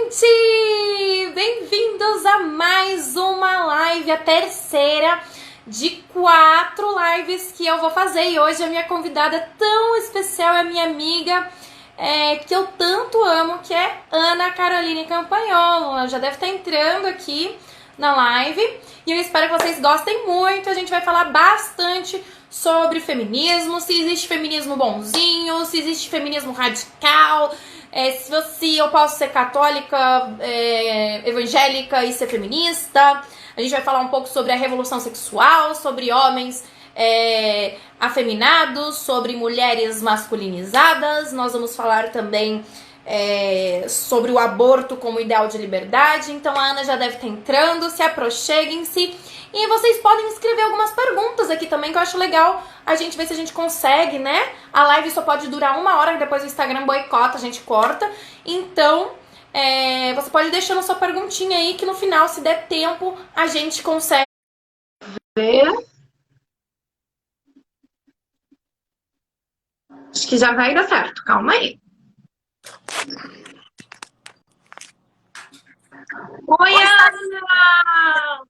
gente! Bem-vindos a mais uma live, a terceira de 4 lives que eu vou fazer. E hoje a minha convidada tão especial é a minha amiga, que eu tanto amo, que é Ana Caroline Campagnolo. Ela já deve estar entrando aqui na live e eu espero que vocês gostem muito. A gente vai falar bastante sobre feminismo, se existe feminismo bonzinho, se existe feminismo radical, se eu posso ser católica, evangélica e ser feminista. A gente vai falar um pouco sobre a revolução sexual, sobre homens afeminados, sobre mulheres masculinizadas. Nós vamos falar também sobre o aborto como ideal de liberdade. Então a Ana já deve estar entrando, se aproxeguem-se. E vocês podem escrever algumas perguntas aqui também, que eu acho legal a gente ver se a gente consegue, né? A live só pode durar 1 hora, depois o Instagram boicota, a gente corta. Então, você pode deixar a sua perguntinha aí, que no final, se der tempo, a gente consegue ver. Acho que já vai dar certo, calma aí. Oi, Ana!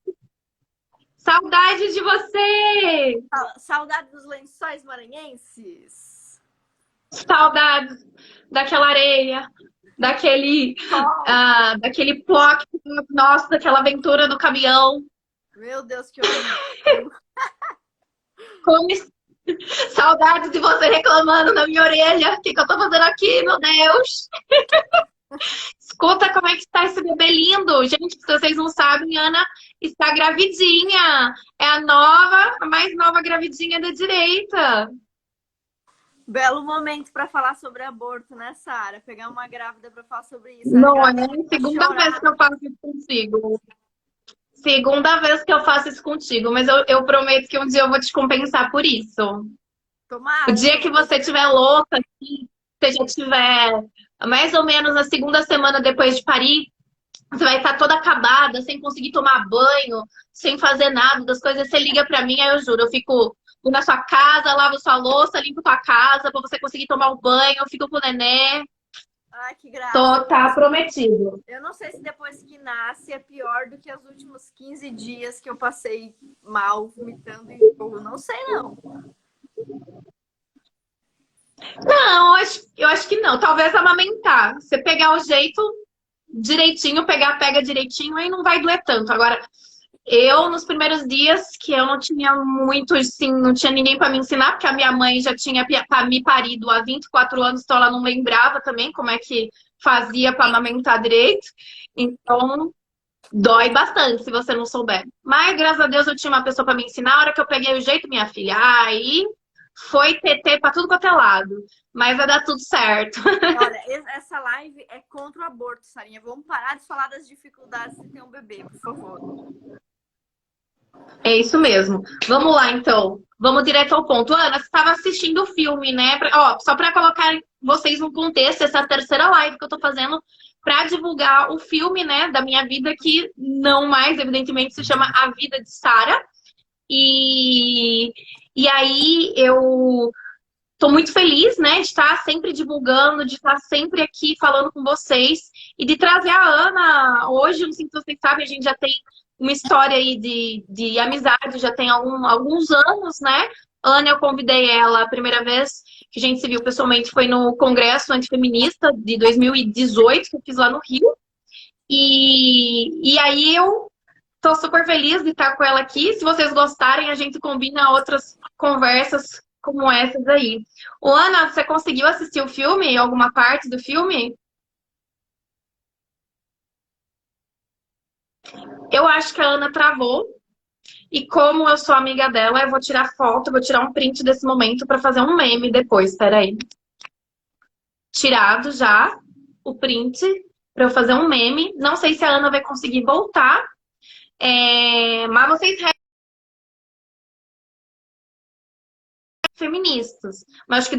Saudade de você! Saudade dos lençóis maranhenses? Saudades daquela areia, daquele ploc nosso, daquela aventura no caminhão. Meu Deus, que horrível! Saudades de você reclamando na minha orelha. O que eu tô fazendo aqui, meu Deus? Escuta como é que está esse bebê lindo. Gente, se vocês não sabem, Ana está gravidinha. É a mais nova gravidinha da direita. Belo momento para falar sobre aborto, né, Sara? Pegar uma grávida para falar sobre isso. Não, é a segunda vez que eu faço isso contigo. Segunda vez que eu faço isso contigo, mas eu prometo que um dia eu vou te compensar por isso. Tomara. O dia que você estiver louca, que você já tiver mais ou menos na segunda semana depois de parir, você vai estar toda acabada, sem conseguir tomar banho, sem fazer nada das coisas, você liga pra mim, aí eu juro, eu fico na sua casa, lavo sua louça, limpo tua casa, pra você conseguir tomar um banho, eu fico com o nenê. Ai, que graça. Tá prometido. Eu não sei se depois que nasce é pior do que os últimos 15 dias que eu passei mal, vomitando e eu não sei, não. Não, eu acho que não. Talvez amamentar. Você pegar o jeito direitinho, pega direitinho, aí não vai doer tanto. Agora, nos primeiros dias, que eu não tinha muito, assim, não tinha ninguém para me ensinar, porque a minha mãe já tinha me parido há 24 anos, então ela não lembrava também como é que fazia para amamentar direito. Então, dói bastante se você não souber. Mas, graças a Deus, eu tinha uma pessoa para me ensinar. A hora que eu peguei o jeito, minha filha, aí foi TT para tudo quanto é lado. Mas vai dar tudo certo. Olha, essa live é contra o aborto, Sarinha. Vamos parar de falar das dificuldades de ter um bebê, por favor. É isso mesmo. Vamos lá, então. Vamos direto ao ponto. Ana, você estava assistindo o filme, né? Só para colocar vocês no contexto, essa terceira live que eu tô fazendo para divulgar o filme, né, da minha vida, que não mais, evidentemente, se chama A Vida de Sara. E aí eu tô muito feliz, né, de estar sempre divulgando, de estar sempre aqui falando com vocês e de trazer a Ana hoje. Não sei se vocês sabem, a gente já tem uma história aí de amizade, já tem alguns anos, né? Ana, eu convidei ela a primeira vez que a gente se viu pessoalmente foi no Congresso Antifeminista de 2018, que eu fiz lá no Rio. E aí eu tô super feliz de estar com ela aqui. Se vocês gostarem, a gente combina outras conversas como essas aí. Ô, Ana, você conseguiu assistir o filme? Alguma parte do filme? Eu acho que a Ana travou. E como eu sou amiga dela, eu vou tirar foto, vou tirar um print desse momento para fazer um meme depois. Peraí. Tirado já o print para eu fazer um meme. Não sei se a Ana vai conseguir voltar. Mas vocês feministas. Mas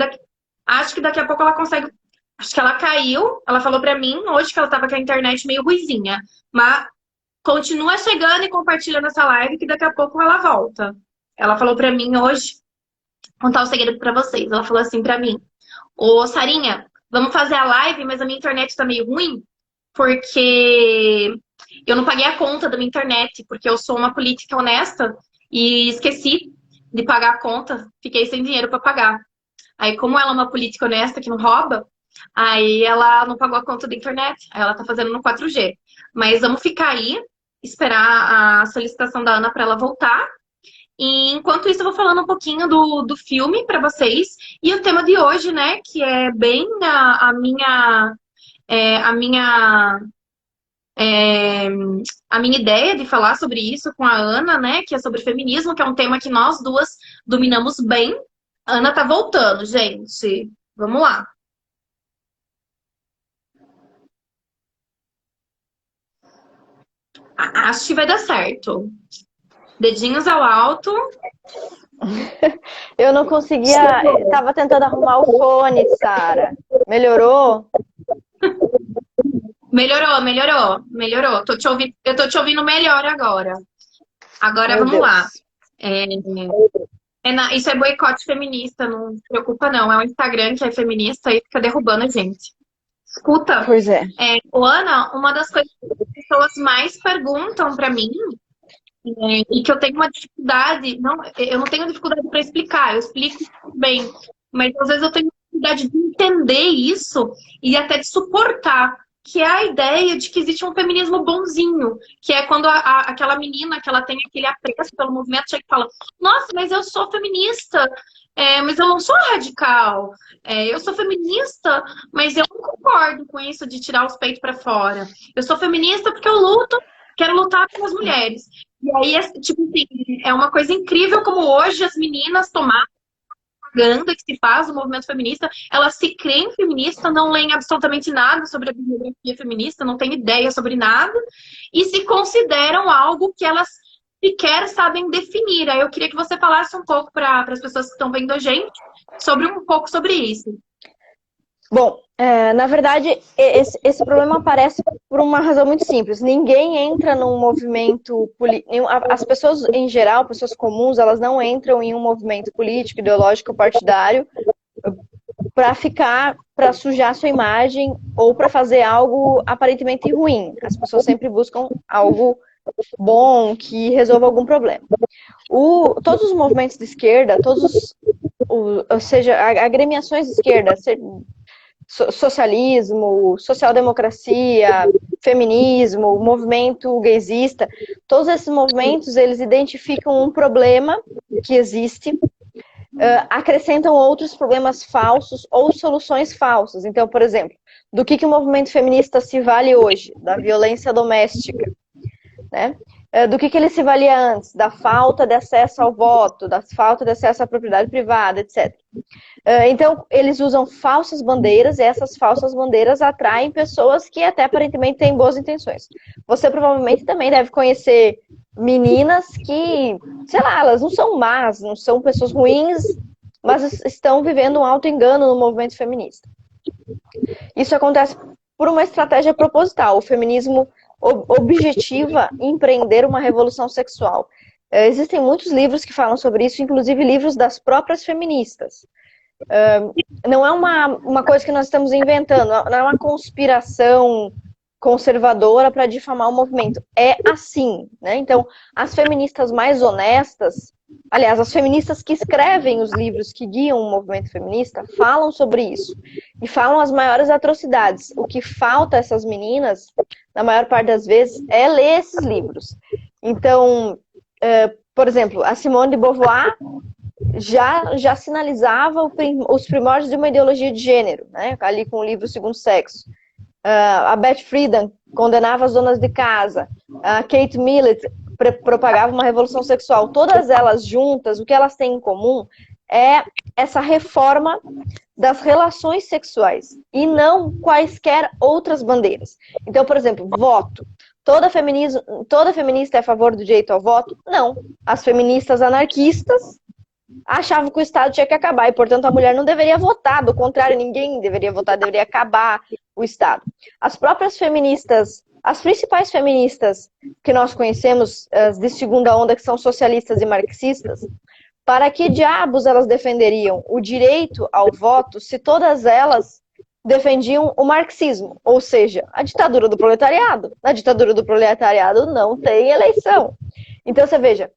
acho que daqui a pouco ela consegue. Acho que ela caiu. Ela falou pra mim hoje que ela tava com a internet meio ruizinha. Mas continua chegando e compartilhando essa live que daqui a pouco ela volta. Ela falou pra mim hoje, vou contar um segredo pra vocês. Ela falou assim pra mim: ô, Sarinha, vamos fazer a live, mas a minha internet tá meio ruim. porque eu não paguei a conta da minha internet, porque eu sou uma política honesta e esqueci de pagar a conta, fiquei sem dinheiro para pagar. Aí, como ela é uma política honesta que não rouba, aí ela não pagou a conta da internet, aí ela tá fazendo no 4G. Mas vamos ficar aí, esperar a solicitação da Ana para ela voltar. E enquanto isso, eu vou falando um pouquinho do filme para vocês. E o tema de hoje, né, que é bem a minha é, a minha ideia de falar sobre isso com a Ana, né, que é sobre feminismo, que é um tema que nós duas dominamos bem. A Ana tá voltando, gente. Vamos lá. Acho que vai dar certo. Dedinhos ao alto. Eu não conseguia. Tava tentando arrumar o fone, Sara. Melhorou? Melhorou. Eu tô te ouvindo melhor agora. Agora Meu vamos Deus. lá. É, isso é boicote feminista, não se preocupa não. É um Instagram que é feminista e fica derrubando a gente. Escuta, Pois é. Ana, uma das coisas que as pessoas mais perguntam pra mim e que eu tenho uma dificuldade, não, eu não tenho dificuldade para explicar, eu explico bem, mas às vezes eu tenho dificuldade de entender isso e até de suportar, que é a ideia de que existe um feminismo bonzinho, que é quando aquela menina que ela tem aquele apreço pelo movimento chega e fala, nossa, mas eu sou feminista, mas eu não sou radical, eu sou feminista, mas eu não concordo com isso de tirar os peitos para fora. Eu sou feminista porque eu luto, quero lutar pelas mulheres. E aí, tipo assim, é uma coisa incrível como hoje as meninas tomaram a propaganda que se faz do movimento feminista, elas se creem feministas, não leem absolutamente nada sobre a bibliografia feminista, não têm ideia sobre nada, e se consideram algo que elas sequer sabem definir. Aí eu queria que você falasse um pouco para as pessoas que estão vendo a gente sobre um pouco sobre isso. Bom, na verdade, esse problema aparece por uma razão muito simples. Ninguém entra num movimento político. As pessoas, em geral, pessoas comuns, elas não entram em um movimento político, ideológico, partidário para sujar sua imagem ou para fazer algo aparentemente ruim. As pessoas sempre buscam algo bom, que resolva algum problema. Todos os movimentos de esquerda, ou seja, agremiações de esquerda, socialismo, social-democracia, feminismo, movimento gaysista, todos esses movimentos, eles identificam um problema que existe, acrescentam outros problemas falsos ou soluções falsas. Então, por exemplo, do que o movimento feminista se vale hoje? Da violência doméstica, né? Do que ele se valia antes? Da falta de acesso ao voto, da falta de acesso à propriedade privada, etc. Então, eles usam falsas bandeiras e essas falsas bandeiras atraem pessoas que até aparentemente têm boas intenções. Você provavelmente também deve conhecer meninas que, sei lá, elas não são más, não são pessoas ruins, mas estão vivendo um auto-engano no movimento feminista. Isso acontece por uma estratégia proposital. O feminismo objetiva empreender uma revolução sexual. Existem muitos livros que falam sobre isso, inclusive livros das próprias feministas. Não é uma coisa que nós estamos inventando, não é uma conspiração conservadora para difamar o movimento. É assim, né? Então, as feministas mais honestas, aliás, as feministas que escrevem os livros que guiam o movimento feminista, falam sobre isso. E falam as maiores atrocidades. O que falta a essas meninas, na maior parte das vezes, é ler esses livros. Então, por exemplo, a Simone de Beauvoir já sinalizava os primórdios de uma ideologia de gênero, né? Ali com o livro Segundo Sexo. A Beth Friedan condenava as donas de casa. A Kate Millett propagava uma revolução sexual. Todas elas juntas, o que elas têm em comum é essa reforma das relações sexuais e não quaisquer outras bandeiras. Então, por exemplo, voto. Toda feminista é a favor do direito ao voto? Não. As feministas anarquistas achavam que o Estado tinha que acabar e, portanto, a mulher não deveria votar. Do contrário, ninguém deveria votar, deveria acabar o Estado. As próprias feministas, as principais feministas que nós conhecemos, as de segunda onda, que são socialistas e marxistas, para que diabos elas defenderiam o direito ao voto se todas elas defendiam o marxismo, ou seja, a ditadura do proletariado. Na ditadura do proletariado não tem eleição. Então, você veja,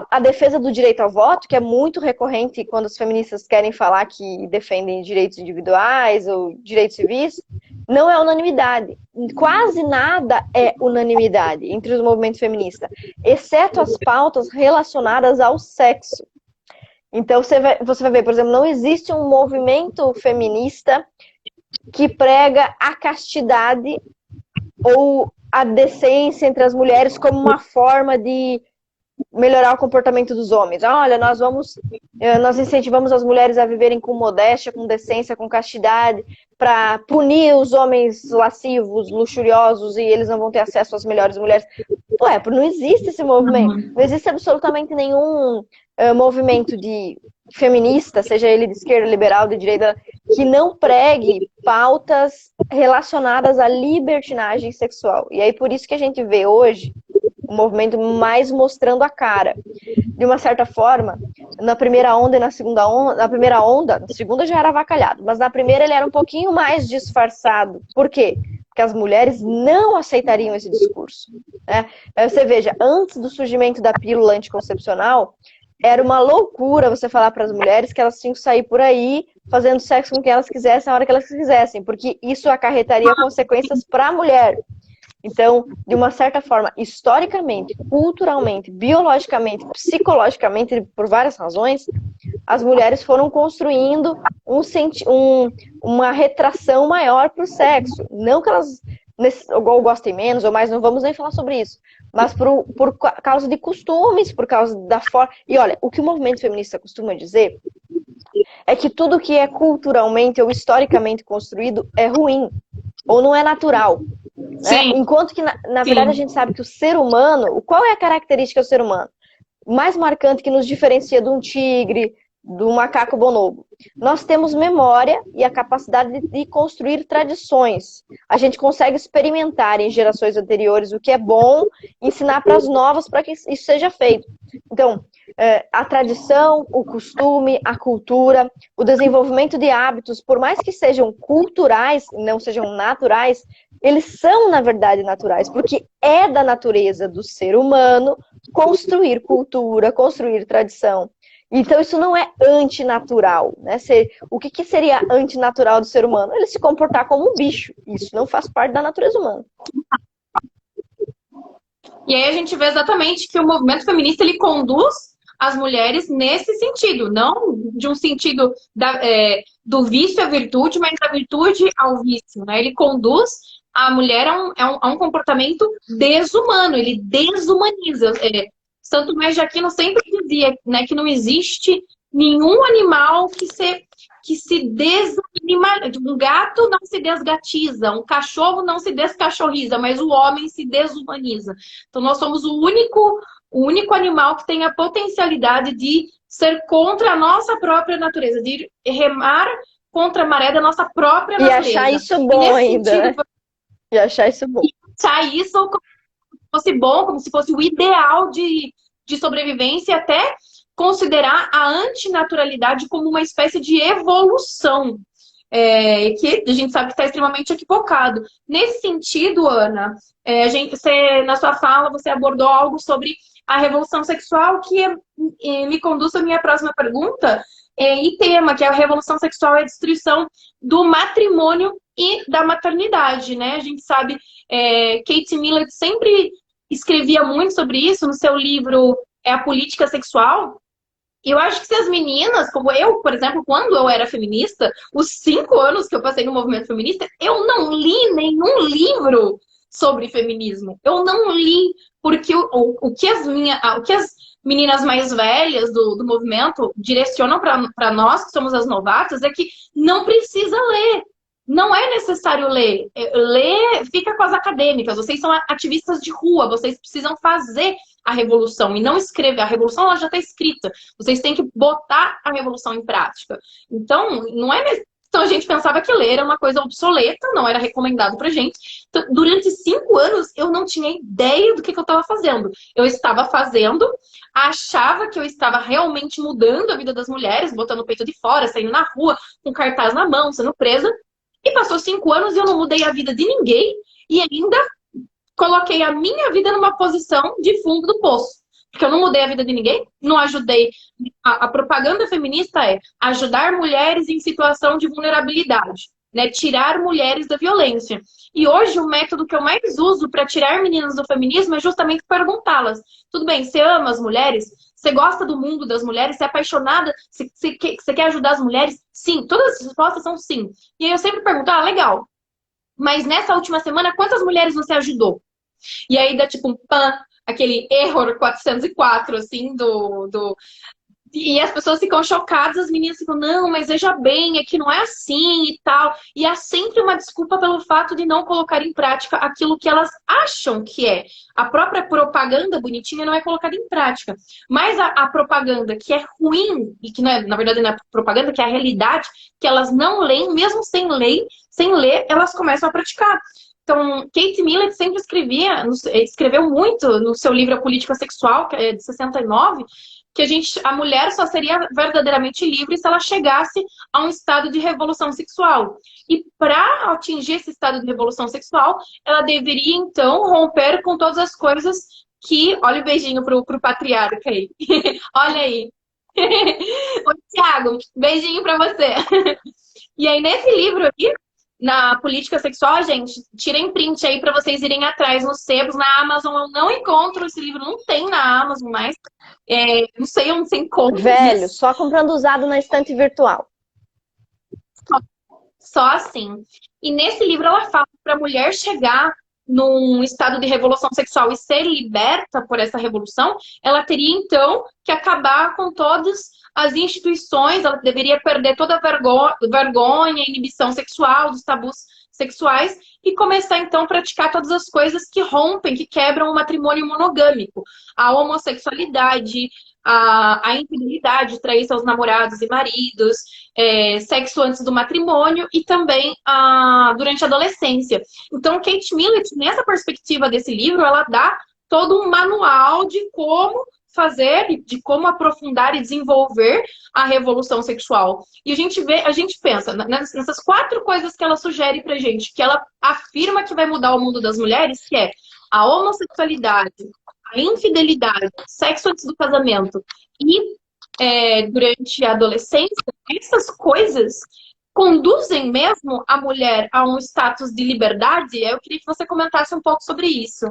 a defesa do direito ao voto, que é muito recorrente quando as feministas querem falar que defendem direitos individuais ou direitos civis, não é unanimidade. Quase nada é unanimidade entre os movimentos feministas, exceto as pautas relacionadas ao sexo. Então, você vai ver, por exemplo, não existe um movimento feminista que prega a castidade ou a decência entre as mulheres como uma forma de melhorar o comportamento dos homens. Olha, nós incentivamos as mulheres a viverem com modéstia, com decência, com castidade, para punir os homens lascivos, luxuriosos, e eles não vão ter acesso às melhores mulheres. Ué, não existe esse movimento. Não existe absolutamente nenhum movimento de feminista, seja ele de esquerda, liberal, de direita, que não pregue pautas relacionadas à libertinagem sexual. E aí por isso que a gente vê hoje o movimento mais mostrando a cara. De uma certa forma, na primeira onda e na segunda onda, na segunda já era avacalhado, mas na primeira ele era um pouquinho mais disfarçado. Por quê? Porque as mulheres não aceitariam esse discurso, né? Você veja, antes do surgimento da pílula anticoncepcional, era uma loucura você falar para as mulheres que elas tinham que sair por aí fazendo sexo com quem elas quisessem, a hora que elas quisessem, porque isso acarretaria consequências para a mulher. Então, de uma certa forma, historicamente, culturalmente, biologicamente, psicologicamente, por várias razões, as mulheres foram construindo uma retração maior para o sexo. Não que elas ou gostem menos ou mais, não vamos nem falar sobre isso, mas por causa de costumes, por causa da forma. E olha, o que o movimento feminista costuma dizer é que tudo que é culturalmente ou historicamente construído é ruim, ou não é natural. Né? Enquanto que, na verdade, a gente sabe que o ser humano, qual é a característica do ser humano? Mais marcante que nos diferencia de um tigre, do macaco bonobo. Nós temos memória e a capacidade de construir tradições. A gente consegue experimentar em gerações anteriores o que é bom, ensinar para as novas para que isso seja feito. Então, a tradição, o costume, a cultura, o desenvolvimento de hábitos, por mais que sejam culturais, não sejam naturais, eles são, na verdade, naturais, porque é da natureza do ser humano construir cultura, construir tradição. Então, isso não é antinatural, né? O que seria antinatural do ser humano? Ele se comportar como um bicho. Isso não faz parte da natureza humana. E aí a gente vê exatamente que o movimento feminista, ele conduz as mulheres nesse sentido. Não de um sentido do vício à virtude, mas da virtude ao vício, né? Ele conduz a mulher a um comportamento desumano. Ele desumaniza. Santo Tomás de Aquino sempre dizia, né, que não existe nenhum animal que se desanimaliza. Um gato não se desgatiza, um cachorro não se descachorriza, mas o homem se desumaniza. Então nós somos o único animal que tem a potencialidade de ser contra a nossa própria natureza, de remar contra a maré da nossa própria natureza. E achar isso bom ainda, sentido, né? E achar isso bom. E achar isso como se fosse bom, como se fosse o ideal de sobrevivência, e até considerar a antinaturalidade como uma espécie de evolução, que a gente sabe que está extremamente equivocado. Nesse sentido, Ana, na sua fala, você abordou algo sobre a revolução sexual, que me conduz à minha próxima pergunta e tema, que é a revolução sexual e a destruição do matrimônio e da maternidade, né? A gente sabe, Kate Millett sempre escrevia muito sobre isso no seu livro A Política Sexual. E eu acho que se as meninas, como eu, por exemplo, quando eu era feminista, os 5 anos que eu passei no movimento feminista, eu não li nenhum livro sobre feminismo. Eu não li, porque o que as meninas mais velhas do movimento direcionam para nós, que somos as novatas, é que não precisa ler. Não é necessário ler. Ler fica com as acadêmicas. Vocês são ativistas de rua. Vocês precisam fazer a revolução e não escrever. A revolução ela já está escrita. Vocês têm que botar a revolução em prática. Então, não é Então a gente pensava que ler era uma coisa obsoleta, não era recomendado pra gente. Então, durante 5 anos eu não tinha ideia do que eu estava fazendo. Eu estava fazendo, achava que eu estava realmente mudando a vida das mulheres, botando o peito de fora, saindo na rua, com cartaz na mão, sendo presa. E passou 5 anos e eu não mudei a vida de ninguém e ainda coloquei a minha vida numa posição de fundo do poço. Porque eu não mudei a vida de ninguém, não ajudei. A propaganda feminista é ajudar mulheres em situação de vulnerabilidade, né? Tirar mulheres da violência. E hoje o método que eu mais uso para tirar meninas do feminismo é justamente perguntá-las: tudo bem, você ama as mulheres? Você gosta do mundo das mulheres? Você é apaixonada? Você quer ajudar as mulheres? Sim, todas as respostas são sim. E aí eu sempre pergunto: ah, legal, mas nessa última semana quantas mulheres você ajudou? E aí dá tipo um pan, aquele error 404, assim, E as pessoas ficam chocadas, as meninas ficam, não, mas veja bem, é que não é assim e tal. E há sempre uma desculpa pelo fato de não colocar em prática aquilo que elas acham que é. A própria propaganda bonitinha não é colocada em prática. Mas a propaganda que é ruim, e que não é, na verdade não é propaganda, que é a realidade, que elas não leem, mesmo sem ler, elas começam a praticar. Então, Kate Millett sempre escreveu muito no seu livro A Política Sexual, que é de 69, que a mulher só seria verdadeiramente livre se ela chegasse a um estado de revolução sexual. E para atingir esse estado de revolução sexual, ela deveria, então, romper com todas as coisas que... Olha o beijinho pro patriarca aí. Olha aí. Oi, Thiago, beijinho para você. E aí, nesse livro aqui, na política sexual, gente, tirem print aí para vocês irem atrás nos sebos. Na Amazon eu não encontro esse livro, não tem na Amazon mais. Não sei onde você encontra. Velho, só comprando usado na estante virtual. Só assim. E nesse livro ela fala que para a mulher chegar num estado de revolução sexual e ser liberta por essa revolução, ela teria então que acabar com todas as instituições, ela deveria perder toda a vergonha, a inibição sexual, dos tabus sexuais e começar então a praticar todas as coisas que rompem, que quebram o matrimônio monogâmico. A homossexualidade, a infidelidade, trair seus namorados e maridos, sexo antes do matrimônio e também durante a adolescência. Então, Kate Millett, nessa perspectiva desse livro, ela dá todo um manual de como fazer, de como aprofundar e desenvolver a revolução sexual. E a gente pensa nessas 4 coisas que ela sugere pra gente, que ela afirma que vai mudar o mundo das mulheres, que é a homossexualidade, a infidelidade, sexo antes do casamento e durante a adolescência. Essas coisas conduzem mesmo a mulher a um status de liberdade? Eu queria que você comentasse um pouco sobre isso.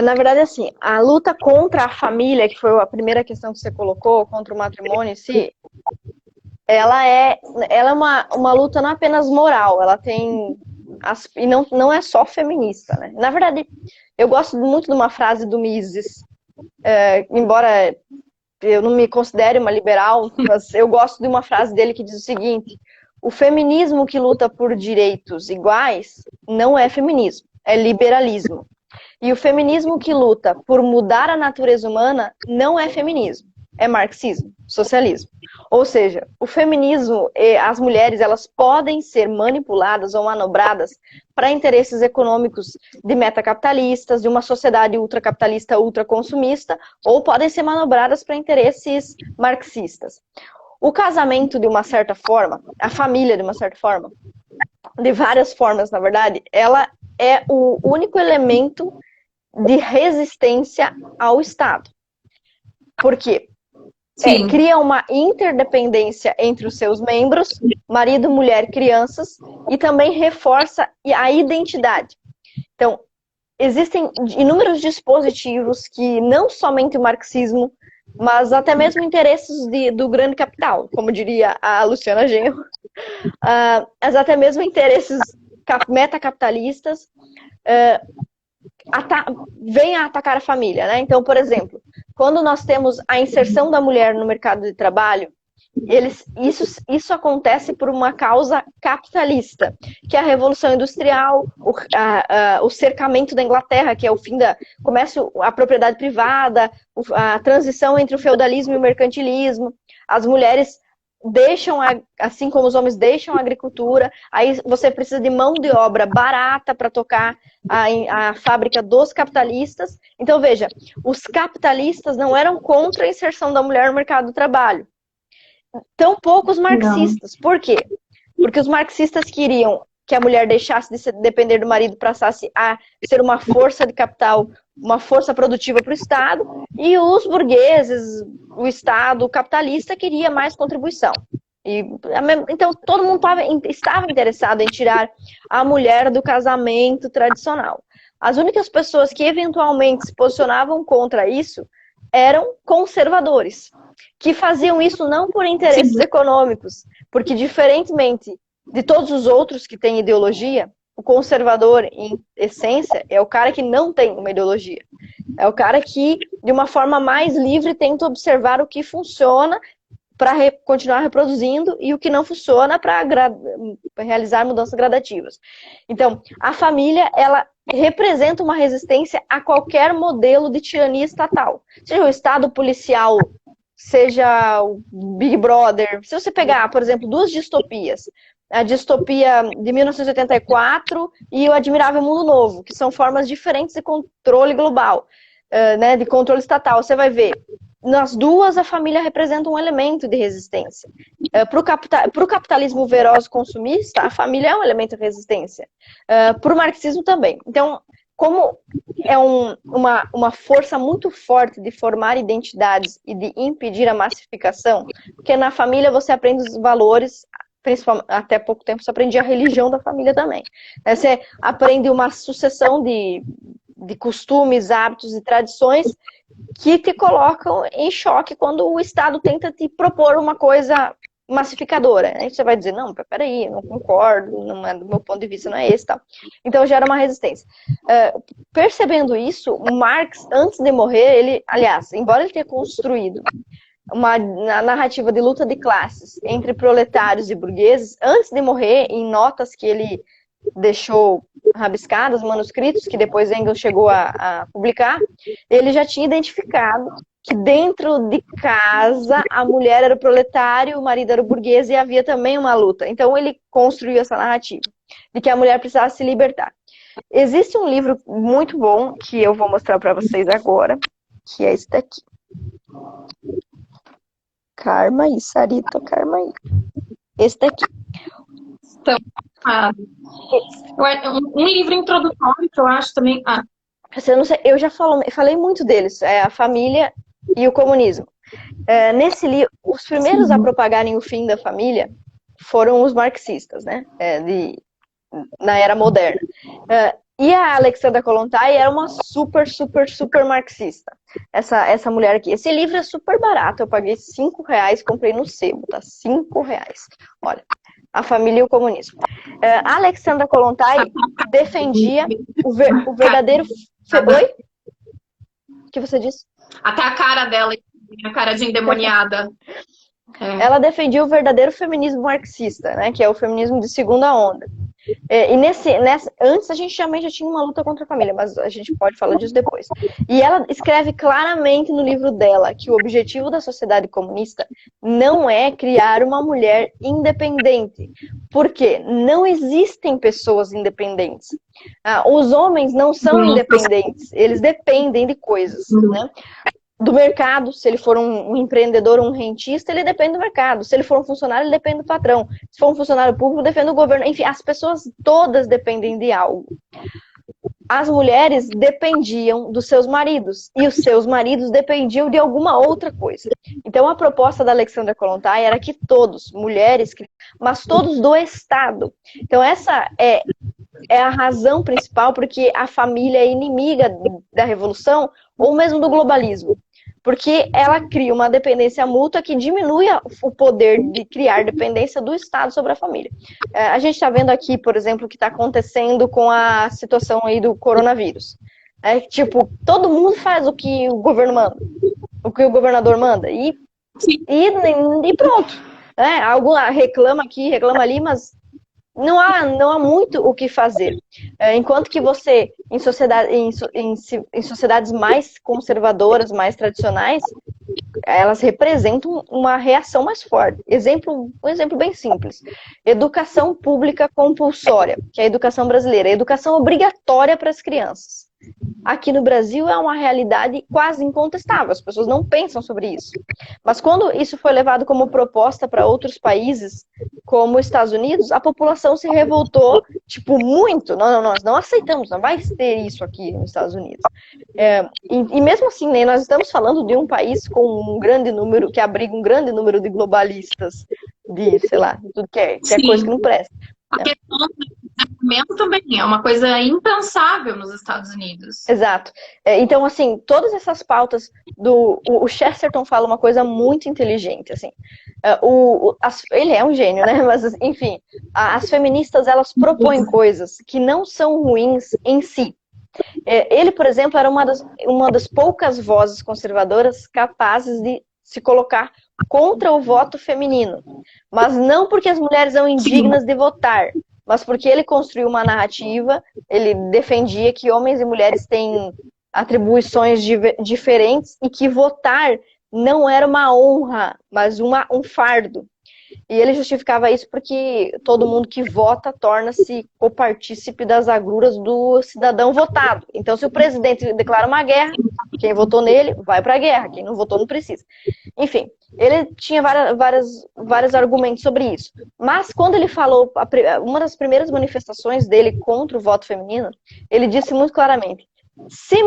Na verdade, assim, a luta contra a família, que foi a primeira questão que você colocou, contra o matrimônio em si, ela é uma luta não apenas moral, ela tem... E não é só feminista, né? Na verdade, eu gosto muito de uma frase do Mises, embora eu não me considere uma liberal, mas eu gosto de uma frase dele que diz o seguinte: o feminismo que luta por direitos iguais não é feminismo, é liberalismo. E o feminismo que luta por mudar a natureza humana não é feminismo, é marxismo, socialismo. Ou seja, o feminismo, as mulheres, elas podem ser manipuladas ou manobradas para interesses econômicos de metacapitalistas, de uma sociedade ultracapitalista, ultraconsumista, ou podem ser manobradas para interesses marxistas. O casamento, de uma certa forma, a família, de uma certa forma, de várias formas, na verdade, ela é o único elemento de resistência ao Estado. Por quê? Cria uma interdependência entre os seus membros, marido, mulher, crianças, e também reforça a identidade. Então, existem inúmeros dispositivos que não somente o marxismo, mas até mesmo interesses do grande capital, como diria a Luciana Genro, mas até mesmo interesses metacapitalistas vêm a atacar a família, né? Então, por exemplo, quando nós temos a inserção da mulher no mercado de trabalho, isso acontece por uma causa capitalista, que é a Revolução Industrial, o cercamento da Inglaterra, que é o fim da comércio, a propriedade privada, a transição entre o feudalismo e o mercantilismo. As mulheres assim como os homens deixam a agricultura, aí você precisa de mão de obra barata para tocar a fábrica dos capitalistas. Então, veja, os capitalistas não eram contra a inserção da mulher no mercado do trabalho. Tampouco os marxistas. Não. Por quê? Porque os marxistas queriam que a mulher deixasse de depender do marido, passasse a ser uma força de capital, uma força produtiva para o Estado, e os burgueses, o Estado capitalista, queria mais contribuição. Então, todo mundo estava interessado em tirar a mulher do casamento tradicional. As únicas pessoas que eventualmente se posicionavam contra isso eram conservadores, que faziam isso não por interesses econômicos, porque, diferentemente de todos os outros que têm ideologia, o conservador, em essência, é o cara que não tem uma ideologia. É o cara que, de uma forma mais livre, tenta observar o que funciona para continuar reproduzindo e o que não funciona para realizar mudanças gradativas. Então, a família, ela representa uma resistência a qualquer modelo de tirania estatal. Seja o Estado policial, seja o Big Brother. Se você pegar, por exemplo, duas distopias, a distopia de 1984 e o Admirável Mundo Novo, que são formas diferentes de controle global, né, de controle estatal. Você vai ver, nas duas a família representa um elemento de resistência. Para o capitalismo veroz consumista, a família é um elemento de resistência. Para o marxismo também. Então, como é uma força muito forte de formar identidades e de impedir a massificação, porque na família você aprende os valores, principalmente, até pouco tempo você aprendia a religião da família também. Você aprende uma sucessão de costumes, hábitos e tradições que te colocam em choque quando o Estado tenta te propor uma coisa massificadora. Aí você vai dizer, não, peraí, eu não concordo, não é, do meu ponto de vista não é esse, tal. Então gera uma resistência. Percebendo isso, Marx, antes de morrer, ele, aliás, embora ele tenha construído uma narrativa de luta de classes entre proletários e burgueses, antes de morrer, em notas que ele deixou rabiscadas, manuscritos, que depois Engels chegou a publicar, ele já tinha identificado que dentro de casa a mulher era o proletário, o marido era o burguês e havia também uma luta. Então ele construiu essa narrativa de que a mulher precisava se libertar. Existe um livro muito bom que eu vou mostrar para vocês agora, que é esse daqui. Karma e Sarita, Karma aí. Esse daqui. Então, um livro introdutório que eu acho também. Eu não sei, eu já falei muito deles, a família e o comunismo. Nesse livro, os primeiros a propagarem o fim da família foram os marxistas, né? Na era moderna. E a Alexandra Kollontai era uma super marxista. Essa mulher aqui. Esse livro é super barato. Eu paguei R$5, comprei no sebo, tá? R$5. Olha, A Família e o Comunismo. A Alexandra Kollontai defendia o verdadeiro... Oi? O que você disse? Até a cara dela, a cara de endemoniada. Ela defendia o verdadeiro feminismo marxista, né? Que é o feminismo de segunda onda. E antes a gente também já tinha uma luta contra a família, mas a gente pode falar disso depois. E ela escreve claramente no livro dela que o objetivo da sociedade comunista não é criar uma mulher independente, porque não existem pessoas independentes. Os homens não são independentes, eles dependem de coisas, né? Do mercado, se ele for um empreendedor, um rentista, ele depende do mercado. Se ele for um funcionário, ele depende do patrão. Se for um funcionário público, depende do governo. Enfim, as pessoas todas dependem de algo. As mulheres dependiam dos seus maridos, e os seus maridos dependiam de alguma outra coisa. Então, a proposta da Alexandra Kollontai era que todos, mulheres, mas todos do Estado. Então, essa é a razão principal porque a família é inimiga da revolução ou mesmo do globalismo. Porque ela cria uma dependência mútua que diminui o poder de criar dependência do Estado sobre a família. A gente está vendo aqui, por exemplo, o que está acontecendo com a situação aí do coronavírus. Tipo, todo mundo faz o que o governo manda, o que o governador manda, e pronto. Algum reclama aqui, reclama ali, mas não há muito o que fazer. Enquanto que você, em sociedades mais conservadoras, mais tradicionais, elas representam uma reação mais forte. Um exemplo bem simples. Educação pública compulsória, que é a educação brasileira, a educação obrigatória para as crianças. Aqui no Brasil é uma realidade quase incontestável, as pessoas não pensam sobre isso. Mas quando isso foi levado como proposta para outros países, como os Estados Unidos, a população se revoltou, tipo, muito. Não, nós não aceitamos, não vai ter isso aqui nos Estados Unidos. E mesmo assim, né, nós estamos falando de um país com um grande número, que abriga um grande número de globalistas, de, sei lá, de tudo que é coisa que não presta. A questão do desenvolvimento também é uma coisa impensável nos Estados Unidos. Exato. Então, assim, todas essas pautas o Chesterton fala uma coisa muito inteligente, assim. Ele é um gênio, né? Mas, enfim, as feministas, elas propõem coisas que não são ruins em si. Ele, por exemplo, era uma das poucas vozes conservadoras capazes de se colocar contra o voto feminino. Mas não porque as mulheres são indignas de votar, mas porque ele construiu uma narrativa, ele defendia que homens e mulheres têm atribuições diferentes e que votar não era uma honra, mas um fardo. E ele justificava isso porque todo mundo que vota torna-se copartícipe das agruras do cidadão votado. Então, se o presidente declara uma guerra, quem votou nele vai para a guerra, quem não votou não precisa. Enfim, ele tinha vários argumentos sobre isso. Mas quando ele falou, uma das primeiras manifestações dele contra o voto feminino, ele disse muito claramente, se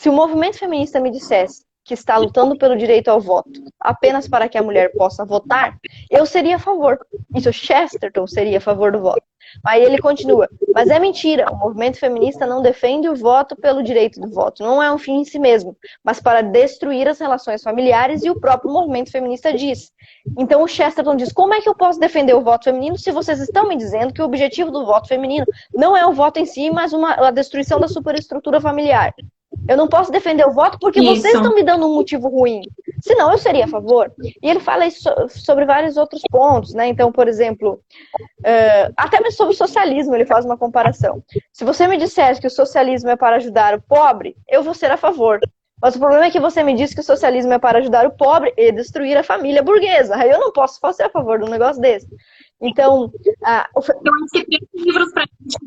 o movimento feminista me dissesse que está lutando pelo direito ao voto apenas para que a mulher possa votar, eu seria a favor. Isso, Chesterton seria a favor do voto. Aí ele continua, mas é mentira, o movimento feminista não defende o voto pelo direito do voto, não é um fim em si mesmo, mas para destruir as relações familiares, e o próprio movimento feminista diz. Então o Chesterton diz, como é que eu posso defender o voto feminino se vocês estão me dizendo que o objetivo do voto feminino não é o voto em si, mas a destruição da superestrutura familiar? Eu não posso defender o voto porque vocês estão me dando um motivo ruim. Senão eu seria a favor. E ele fala isso sobre vários outros pontos, né? Então, por exemplo, até mesmo sobre o socialismo ele faz uma comparação. Se você me disser que o socialismo é para ajudar o pobre, eu vou ser a favor. Mas o problema é que você me diz que o socialismo é para ajudar o pobre e destruir a família burguesa. Aí eu não posso ser a favor de um negócio desse. Então, eu acho que tem livros para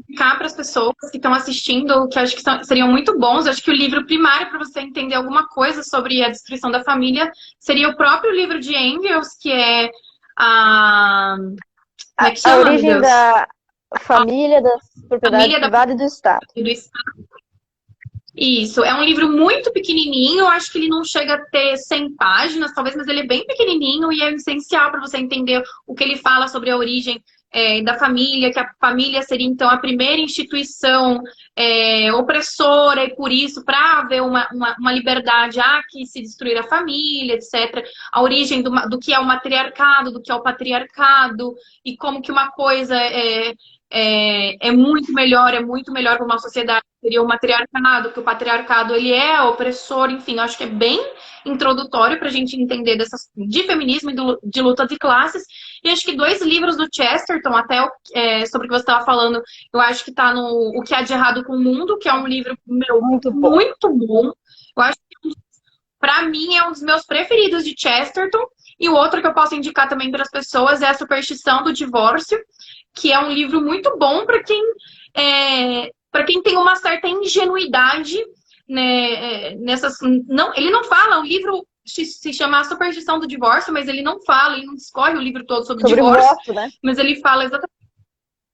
indicar para as pessoas que estão assistindo, que eu acho que seriam muito bons. Eu acho que o livro primário para você entender alguma coisa sobre a destruição da família seria o próprio livro de Engels, que é a origem da família, da propriedade privada e do Estado. Isso, é um livro muito pequenininho, eu acho que ele não chega a ter 100 páginas, talvez, mas ele é bem pequenininho e é essencial para você entender o que ele fala sobre a origem da família, que a família seria, então, a primeira instituição opressora e, por isso, para haver uma liberdade, há que se destruir a família, etc. A origem do que é o matriarcado, do que é o patriarcado e como que uma coisa é muito melhor para uma sociedade, seria o matriarcado, que o patriarcado ele é opressor, enfim, eu acho que é bem introdutório para a gente entender de feminismo e de luta de classes. E acho que 2 livros do Chesterton, até sobre o que você estava falando, eu acho que está no O que há de errado com o mundo, que é um livro muito bom. Eu acho que, para mim, é um dos meus preferidos de Chesterton. E o outro que eu posso indicar também para as pessoas é A Superstição do Divórcio, que é um livro muito bom para quem tem uma certa ingenuidade, né, ele não fala, o livro se chama A Superstição do Divórcio, mas ele não discorre o livro todo sobre divórcio, voto, né? Mas ele fala exatamente.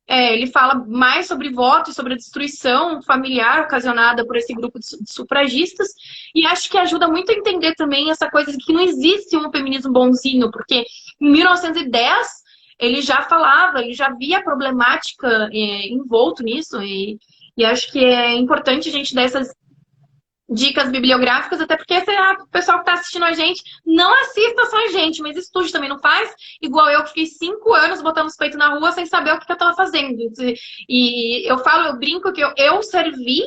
Ele fala mais sobre voto e sobre a destruição familiar ocasionada por esse grupo de sufragistas, e acho que ajuda muito a entender também essa coisa de que não existe um feminismo bonzinho, porque em 1910 ele já falava, ele já via a problemática envolto nisso, e acho que é importante a gente dar essas dicas bibliográficas, até porque o pessoal que está assistindo a gente não assista só a gente, mas estude também, não faz igual eu que fiquei 5 anos botando os peitos na rua sem saber o que eu estava fazendo. E eu brinco que eu servi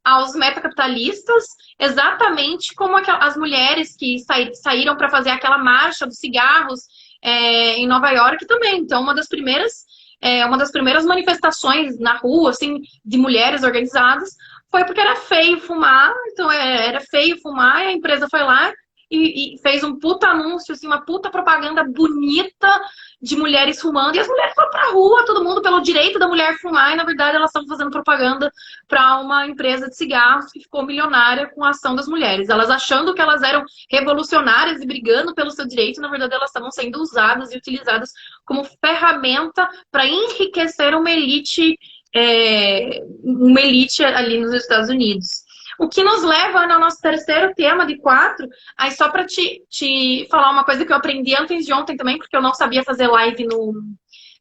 aos metacapitalistas exatamente como as mulheres que saíram para fazer aquela marcha dos cigarros em Nova York também. Então, uma das primeiras manifestações na rua, assim, de mulheres organizadas, foi porque era feio fumar. Então, era feio fumar, e a empresa foi lá e fez um puta anúncio, assim, uma puta propaganda bonita de mulheres fumando, e as mulheres foram pra rua, todo mundo pelo direito da mulher fumar, e na verdade elas estavam fazendo propaganda para uma empresa de cigarros que ficou milionária com a ação das mulheres. Elas achando que elas eram revolucionárias e brigando pelo seu direito, na verdade elas estavam sendo usadas e utilizadas como ferramenta para enriquecer uma elite ali nos Estados Unidos. O que nos leva ao nosso terceiro tema de 4, aí só para te falar uma coisa que eu aprendi antes de ontem também, porque eu não sabia fazer live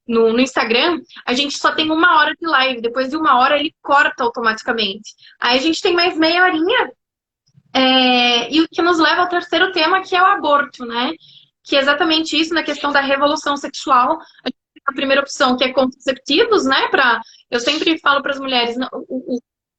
no Instagram, a gente só tem 1 hora de live, depois de 1 hora ele corta automaticamente. Aí a gente tem mais meia horinha, e o que nos leva ao terceiro tema, que é o aborto, né? Que é exatamente isso, na questão da revolução sexual. A gente tem a primeira opção, que é contraceptivos, né? Eu sempre falo para as mulheres,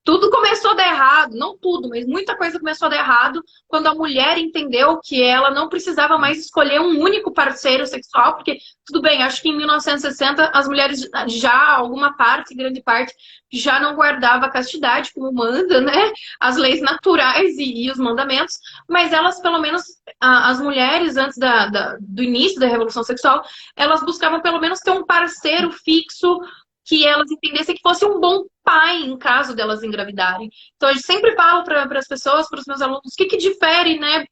tudo começou a dar errado, não tudo, mas muita coisa começou a dar errado quando a mulher entendeu que ela não precisava mais escolher um único parceiro sexual, porque, tudo bem, acho que em 1960 as mulheres já, alguma parte, grande parte, já não guardava a castidade, como manda, né? As leis naturais e os mandamentos, mas elas, pelo menos, as mulheres, antes do início da Revolução Sexual, elas buscavam pelo menos ter um parceiro fixo, que elas entendessem que fosse um bom pai em caso delas engravidarem. Então, eu sempre falo para as pessoas, para os meus alunos, o que difere, né,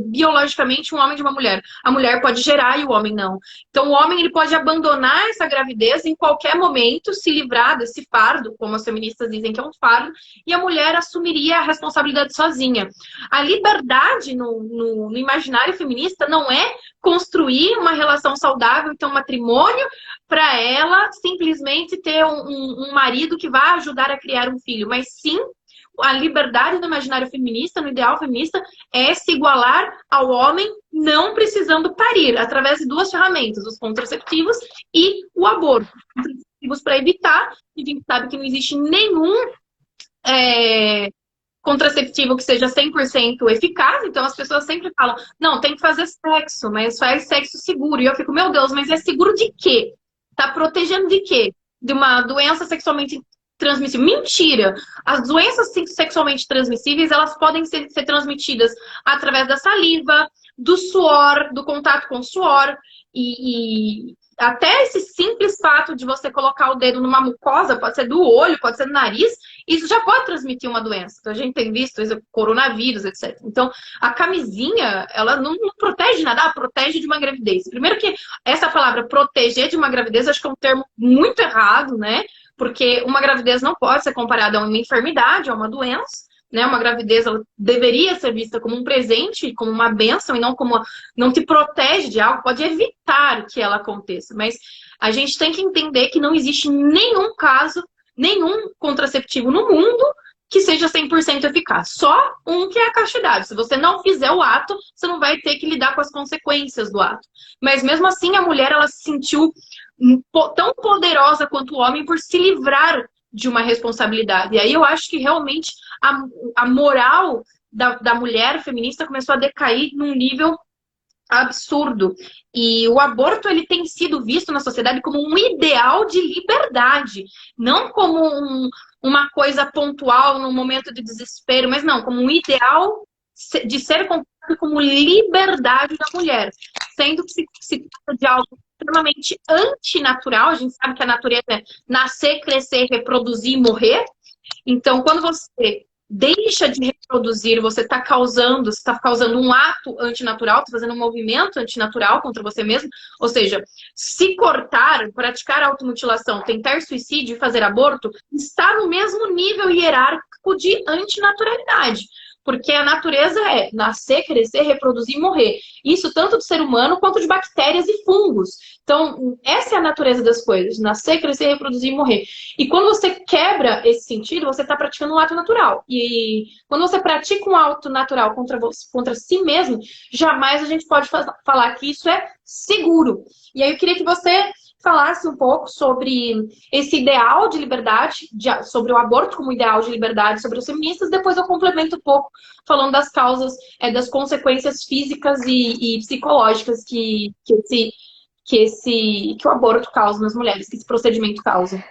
biologicamente um homem de uma mulher? A mulher pode gerar e o homem não. Então, o homem ele pode abandonar essa gravidez em qualquer momento, se livrar desse fardo, como as feministas dizem que é um fardo, e a mulher assumiria a responsabilidade sozinha. A liberdade no imaginário feminista não é construir uma relação saudável, então um matrimônio, para ela simplesmente ter um marido que vai ajudar a criar um filho, mas sim, a liberdade do imaginário feminista, no ideal feminista, é se igualar ao homem não precisando parir, através de 2 ferramentas, os contraceptivos e o aborto. Contraceptivos para evitar, a gente sabe que não existe nenhum contraceptivo que seja 100% eficaz, então as pessoas sempre falam, não, tem que fazer sexo, mas faz sexo seguro. E eu fico, meu Deus, mas é seguro de quê? Tá protegendo de quê? De uma doença sexualmente transmissível. Mentira! As doenças sexualmente transmissíveis, elas podem ser transmitidas através da saliva, do suor, do contato com o suor, e até esse simples fato de você colocar o dedo numa mucosa, pode ser do olho, pode ser do nariz, isso já pode transmitir uma doença. Então, a gente tem visto coronavírus, etc. Então, a camisinha, ela não protege nada, ela protege de uma gravidez. Primeiro que essa palavra proteger de uma gravidez, acho que é um termo muito errado, né? Porque uma gravidez não pode ser comparada a uma enfermidade, a uma doença, né? Uma gravidez, ela deveria ser vista como um presente, como uma bênção, e não como não te protege de algo, pode evitar que ela aconteça. Mas a gente tem que entender que não existe nenhum caso, nenhum contraceptivo no mundo que seja 100% eficaz. Só um, que é a castidade. Se você não fizer o ato, você não vai ter que lidar com as consequências do ato. Mas mesmo assim, a mulher, ela se sentiu tão poderosa quanto o homem por se livrar de uma responsabilidade. E aí eu acho que realmente a moral da mulher feminista começou a decair num nível absurdo. E o aborto, ele tem sido visto na sociedade como um ideal de liberdade, não como uma coisa pontual num momento de desespero, mas não, como um ideal de ser compreensível como liberdade da mulher, sendo que se trata de algo extremamente antinatural. A gente sabe que a natureza é nascer, crescer, reproduzir e morrer. Então, quando você deixa de reproduzir, você está causando um ato antinatural, está fazendo um movimento antinatural contra você mesmo. Ou seja, se cortar, praticar automutilação, tentar suicídio e fazer aborto, está no mesmo nível hierárquico de antinaturalidade. Porque a natureza é nascer, crescer, reproduzir e morrer. Isso tanto do ser humano quanto de bactérias e fungos. Então, essa é a natureza das coisas. Nascer, crescer, reproduzir e morrer. E quando você quebra esse sentido, você está praticando um ato natural. E quando você pratica um ato natural contra si mesmo, jamais a gente pode falar que isso é seguro. E aí eu queria que você falasse um pouco sobre esse ideal de liberdade, sobre o aborto como ideal de liberdade, sobre os feministas. Depois eu complemento um pouco falando das causas, das consequências físicas e psicológicas que o aborto causa nas mulheres, que esse procedimento causa.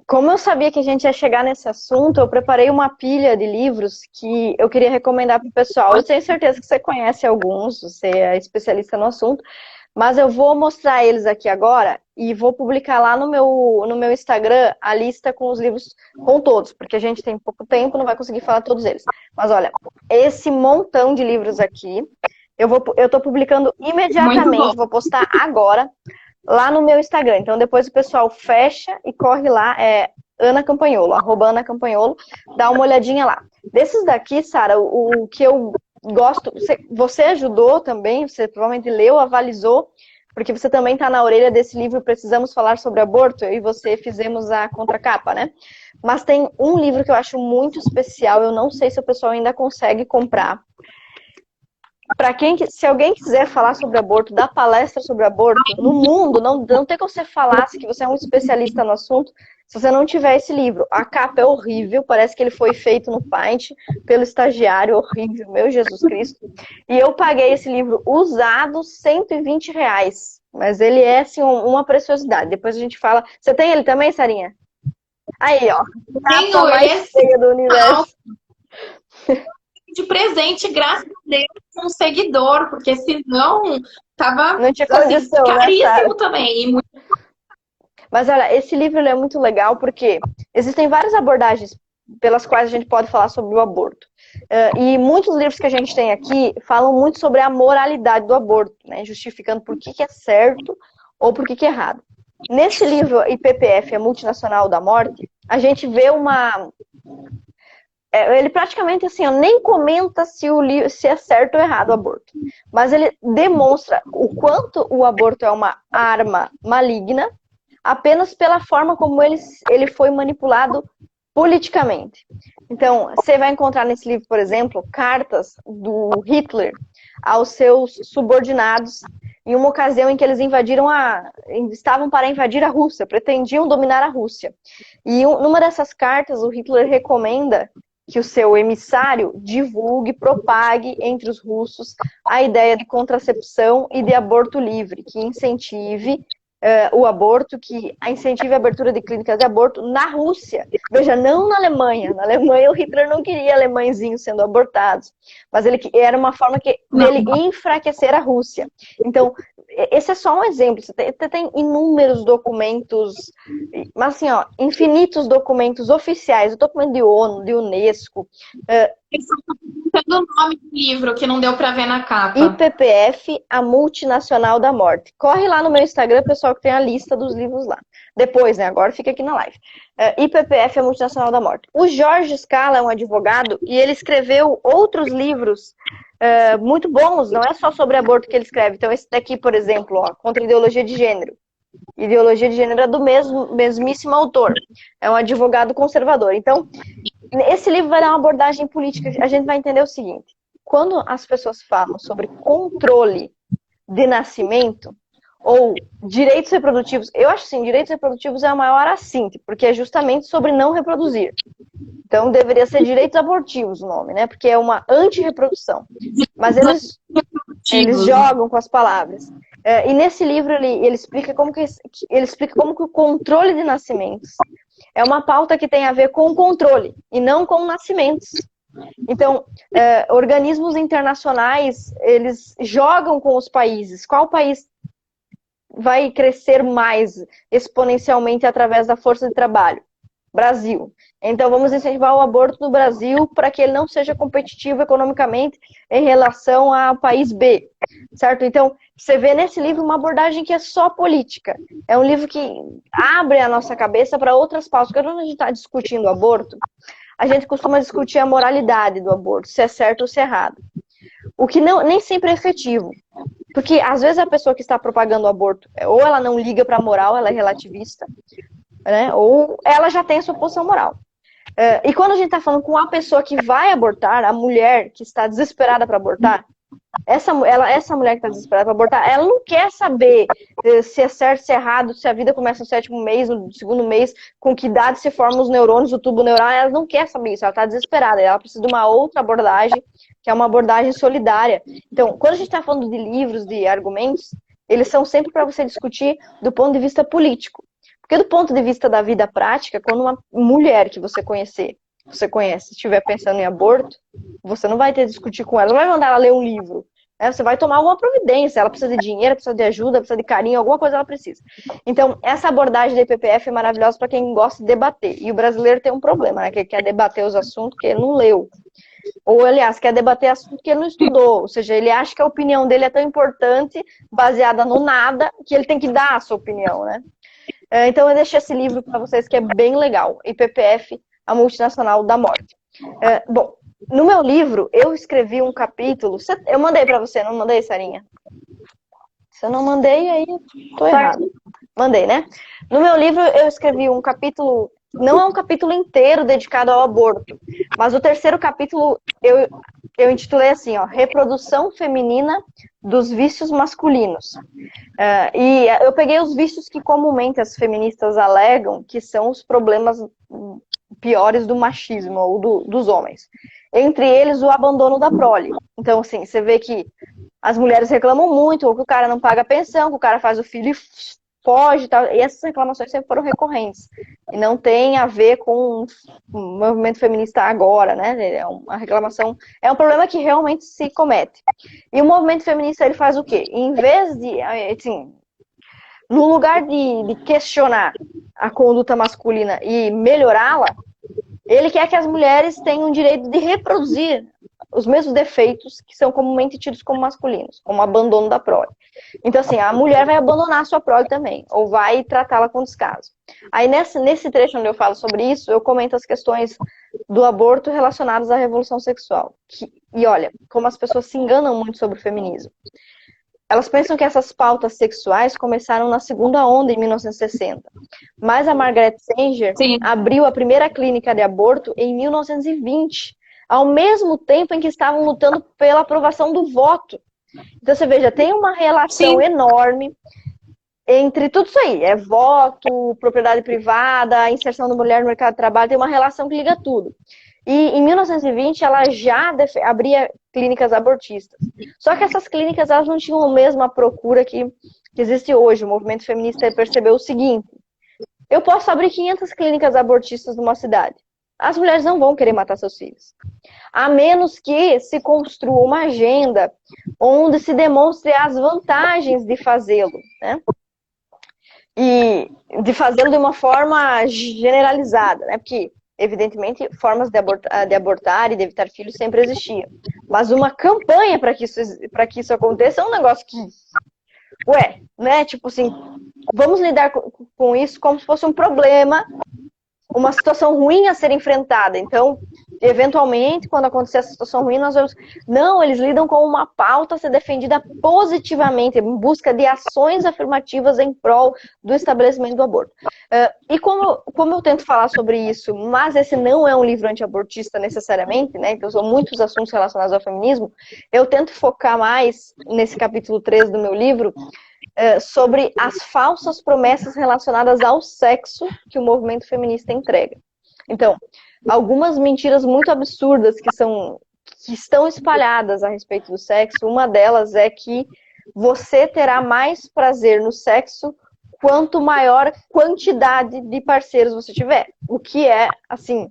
como eu sabia que a gente ia chegar nesse assunto, eu preparei uma pilha de livros que eu queria recomendar para o pessoal. Eu tenho certeza que você conhece alguns, você é especialista no assunto, mas eu vou mostrar eles aqui agora e vou publicar lá no meu Instagram a lista com os livros, com todos, porque a gente tem pouco tempo, não vai conseguir falar todos eles. Mas olha, esse montão de livros aqui, eu tô publicando imediatamente, vou postar agora lá no meu Instagram. Então depois o pessoal fecha e corre lá, Ana Campanholo, @Ana Campanholo, dá uma olhadinha lá. Desses daqui, Sara, o que eu gosto, você ajudou também, você provavelmente leu, avalizou, porque você também está na orelha desse livro Precisamos Falar sobre Aborto, eu e você fizemos a contracapa, né? Mas tem um livro que eu acho muito especial, eu não sei se o pessoal ainda consegue comprar. Se alguém quiser falar sobre aborto, dar palestra sobre aborto, no mundo, não tem como você falar que você é um especialista no assunto, se você não tiver esse livro. A capa é horrível, parece que ele foi feito no Paint pelo estagiário, horrível, meu Jesus Cristo. E eu paguei esse livro usado R$120, mas ele é, assim, uma preciosidade. Depois a gente fala... Você tem ele também, Sarinha? Aí, ó. Tenho mais feia do universo. De presente, graças a Deus, um seguidor, porque senão tava não tinha condição, assim, caríssimo, né, também. E muito... Mas olha, esse livro é muito legal porque existem várias abordagens pelas quais a gente pode falar sobre o aborto. E muitos livros que a gente tem aqui falam muito sobre a moralidade do aborto, né, justificando por que é certo ou por que é errado. Nesse livro, IPPF, a Multinacional da Morte, a gente vê ele praticamente assim, nem comenta se é certo ou errado o aborto. Mas ele demonstra o quanto o aborto é uma arma maligna apenas pela forma como ele foi manipulado politicamente. Então, você vai encontrar nesse livro, por exemplo, cartas do Hitler aos seus subordinados em uma ocasião em que eles estavam para invadir a Rússia, pretendiam dominar a Rússia. E numa dessas cartas, o Hitler recomenda que o seu emissário divulgue, propague entre os russos a ideia de contracepção e de aborto livre, que incentive o aborto, que incentive a abertura de clínicas de aborto na Rússia. Veja, não na Alemanha. Na Alemanha o Hitler não queria alemãezinhos sendo abortados, mas era uma forma dele enfraquecer a Rússia. Então, esse é só um exemplo. Você tem inúmeros documentos, mas assim, ó, infinitos documentos oficiais, o documento de ONU, de Unesco. O nome do livro que não deu para ver na capa. IPPF, a Multinacional da Morte. Corre lá no meu Instagram, pessoal, que tem a lista dos livros lá. Depois, né? Agora fica aqui na live. IPPF, a Multinacional da Morte. O Jorge Scala é um advogado e ele escreveu outros livros muito bons, não é só sobre aborto que ele escreve. Então, esse daqui, por exemplo, ó, Contra a Ideologia de Gênero. Ideologia de Gênero é do mesmíssimo autor. É um advogado conservador. Então, esse livro vai dar uma abordagem política. A gente vai entender o seguinte. Quando as pessoas falam sobre controle de nascimento ou direitos reprodutivos, eu acho assim, direitos reprodutivos é a maior assinte, porque é justamente sobre não reproduzir. Então, deveria ser direitos abortivos o nome, né? Porque é uma antirreprodução. Mas eles jogam com as palavras. E nesse livro ele explica como que o controle de nascimentos é uma pauta que tem a ver com o controle e não com nascimentos. Então, organismos internacionais, eles jogam com os países. Qual país vai crescer mais exponencialmente através da força de trabalho? Brasil. Então, vamos incentivar o aborto no Brasil para que ele não seja competitivo economicamente em relação ao país B, certo? Então, você vê nesse livro uma abordagem que é só política. É um livro que abre a nossa cabeça para outras pautas. Porque quando a gente está discutindo o aborto, a gente costuma discutir a moralidade do aborto, se é certo ou se é errado. O que nem sempre é efetivo. Porque, às vezes, a pessoa que está propagando o aborto, ou ela não liga para a moral, ela é relativista, né? Ou ela já tem a sua posição moral. E quando a gente está falando com a pessoa que vai abortar, a mulher que está desesperada para abortar, essa mulher que está desesperada para abortar, ela não quer saber se é certo, se é errado, se a vida começa no 7º mês, no 2º mês, com que idade se formam os neurônios, o tubo neural, ela não quer saber isso, ela está desesperada, ela precisa de uma outra abordagem, que é uma abordagem solidária. Então, quando a gente está falando de livros, de argumentos, eles são sempre para você discutir do ponto de vista político. Porque do ponto de vista da vida prática, quando uma mulher que você conhece, estiver pensando em aborto, você não vai ter que discutir com ela, não vai mandar ela ler um livro. Né? Você vai tomar alguma providência, ela precisa de dinheiro, precisa de ajuda, precisa de carinho, alguma coisa ela precisa. Então, essa abordagem da IPPF é maravilhosa para quem gosta de debater. E o brasileiro tem um problema, né? Que ele quer debater os assuntos que ele não leu. Ou, aliás, quer debater assunto que ele não estudou. Ou seja, ele acha que a opinião dele é tão importante, baseada no nada, que ele tem que dar a sua opinião, né? Então, eu deixei esse livro para vocês, que é bem legal. IPPF, a Multinacional da Morte. Bom, no meu livro, eu escrevi um capítulo... Eu mandei para você, não mandei, Sarinha? Se eu não mandei, aí tô errado. Mandei, né? No meu livro, eu escrevi um capítulo... Não é um capítulo inteiro dedicado ao aborto, mas o terceiro capítulo eu intitulei assim, ó, Reprodução Feminina dos Vícios Masculinos. E eu peguei os vícios que comumente as feministas alegam que são os problemas piores do machismo ou dos homens. Entre eles, o abandono da prole. Então, assim, você vê que as mulheres reclamam muito, ou que o cara não paga pensão, que o cara faz o filho e foge e tal. E essas reclamações sempre foram recorrentes. E não tem a ver com o movimento feminista agora, né? É uma reclamação, é um problema que realmente se comete. E o movimento feminista, ele faz o quê? Em vez de, assim, no lugar de questionar a conduta masculina e melhorá-la, ele quer que as mulheres tenham o direito de reproduzir os mesmos defeitos que são comumente tidos como masculinos, como o abandono da prole. Então, assim, a mulher vai abandonar a sua prole também, ou vai tratá-la com descaso. Aí, nesse trecho onde eu falo sobre isso, eu comento as questões do aborto relacionadas à revolução sexual. E olha, como as pessoas se enganam muito sobre o feminismo. Elas pensam que essas pautas sexuais começaram na segunda onda, em 1960. Mas a Margaret Sanger abriu a primeira clínica de aborto em 1920, ao mesmo tempo em que estavam lutando pela aprovação do voto. Então, você veja, tem uma relação enorme entre tudo isso aí. É voto, propriedade privada, inserção da mulher no mercado de trabalho, tem uma relação que liga tudo. E em 1920 ela já abria clínicas abortistas. Só que essas clínicas elas não tinham a mesma procura que existe hoje. O movimento feminista percebeu o seguinte: eu posso abrir 500 clínicas abortistas numa cidade. As mulheres não vão querer matar seus filhos. A menos que se construa uma agenda onde se demonstre as vantagens de fazê-lo, né? E de fazê-lo de uma forma generalizada, né? Porque, evidentemente, formas de abortar e de evitar filhos sempre existiam. Mas uma campanha para que isso aconteça é um negócio que... né? Tipo assim, vamos lidar com isso como se fosse um problema, uma situação ruim a ser enfrentada. Então, eventualmente, quando acontecer essa situação ruim, nós vamos... Não, eles lidam com uma pauta a ser defendida positivamente, em busca de ações afirmativas em prol do estabelecimento do aborto. E como eu tento falar sobre isso, mas esse não é um livro anti-abortista necessariamente, né? Então, são muitos assuntos relacionados ao feminismo, eu tento focar mais nesse capítulo 3 do meu livro, sobre as falsas promessas relacionadas ao sexo que o movimento feminista entrega. Então, algumas mentiras muito absurdas que estão espalhadas a respeito do sexo, uma delas é que você terá mais prazer no sexo quanto maior quantidade de parceiros você tiver. O que é, assim,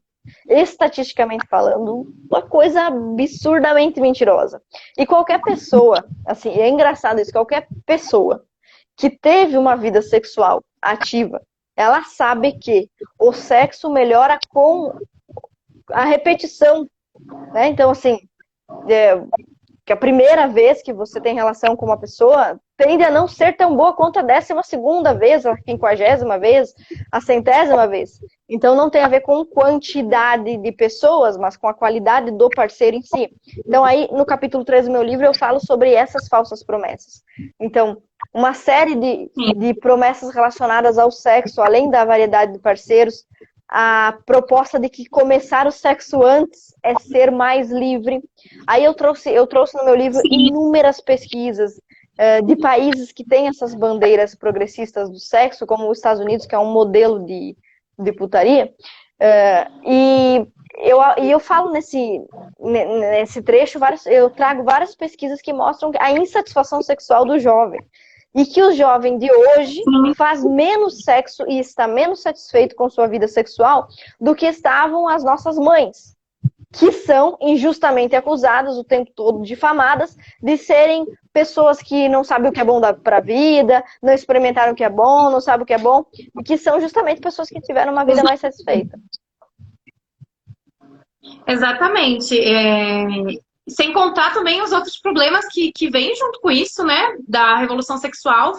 estatisticamente falando, uma coisa absurdamente mentirosa. E qualquer pessoa, assim, é engraçado isso, qualquer pessoa que teve uma vida sexual ativa, ela sabe que o sexo melhora com a repetição, né? Então, assim, que a primeira vez que você tem relação com uma pessoa tende a não ser tão boa quanto a 12ª vez, a 50ª vez, a 100ª vez. Então, não tem a ver com quantidade de pessoas, mas com a qualidade do parceiro em si. Então, aí, no capítulo 3 do meu livro, eu falo sobre essas falsas promessas. Então, uma série de promessas relacionadas ao sexo, além da variedade de parceiros, a proposta de que começar o sexo antes é ser mais livre. Aí eu trouxe no meu livro inúmeras pesquisas de países que têm essas bandeiras progressistas do sexo, como os Estados Unidos, que é um modelo de putaria. E eu falo nesse trecho, eu trago várias pesquisas que mostram a insatisfação sexual do jovem. E que o jovem de hoje faz menos sexo e está menos satisfeito com sua vida sexual do que estavam as nossas mães, que são injustamente acusadas o tempo todo, difamadas, de serem pessoas que não sabem o que é bom para a vida, não experimentaram o que é bom, não sabem o que é bom, e que são justamente pessoas que tiveram uma vida mais satisfeita. Exatamente. Sem contar também os outros problemas que vêm junto com isso, né? Da revolução sexual,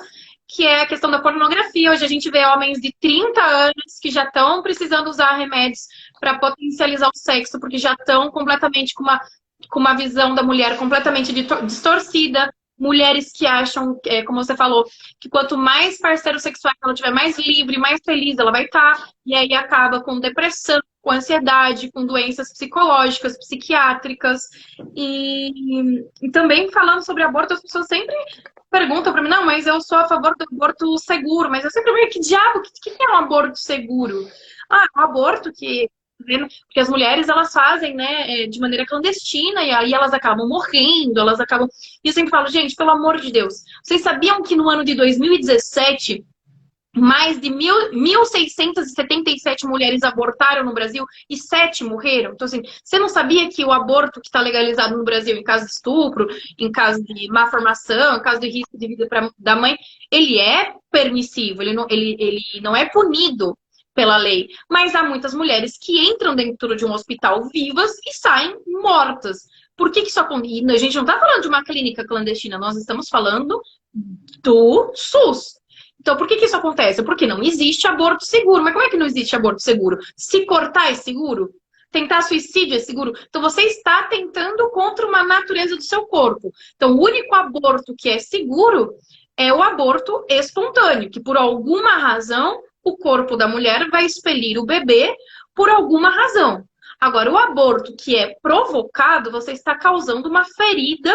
que é a questão da pornografia. Hoje a gente vê homens de 30 anos que já estão precisando usar remédios para potencializar o sexo, porque já estão completamente com uma visão da mulher completamente distorcida. Mulheres que acham, como você falou, que quanto mais parceiro sexual ela tiver, mais livre, mais feliz ela vai estar. E aí acaba com depressão, com ansiedade, com doenças psicológicas, psiquiátricas. E também falando sobre aborto, as pessoas sempre perguntam para mim, não, mas eu sou a favor do aborto seguro. Mas eu sempre pergunto, que diabo, o que é um aborto seguro? Ah, um aborto que... Porque as mulheres, elas fazem, né, de maneira clandestina, e aí elas acabam morrendo, elas acabam... E eu sempre falo, gente, pelo amor de Deus, vocês sabiam que no ano de 2017, mais de 1.677 mulheres abortaram no Brasil e 7 morreram? Então, assim, você não sabia que o aborto que está legalizado no Brasil em caso de estupro, em caso de má formação, em caso de risco de vida da mãe, ele é permissivo, ele não é punido pela lei, mas há muitas mulheres que entram dentro de um hospital vivas e saem mortas. Por que isso acontece? A gente não está falando de uma clínica clandestina, nós estamos falando do SUS. Então, por que isso acontece? Porque não existe aborto seguro. Mas como é que não existe aborto seguro? Se cortar é seguro? Tentar suicídio é seguro? Então, você está tentando contra uma natureza do seu corpo. Então, o único aborto que é seguro é o aborto espontâneo, que por alguma razão o corpo da mulher vai expelir o bebê por alguma razão. Agora, o aborto que é provocado, você está causando uma ferida,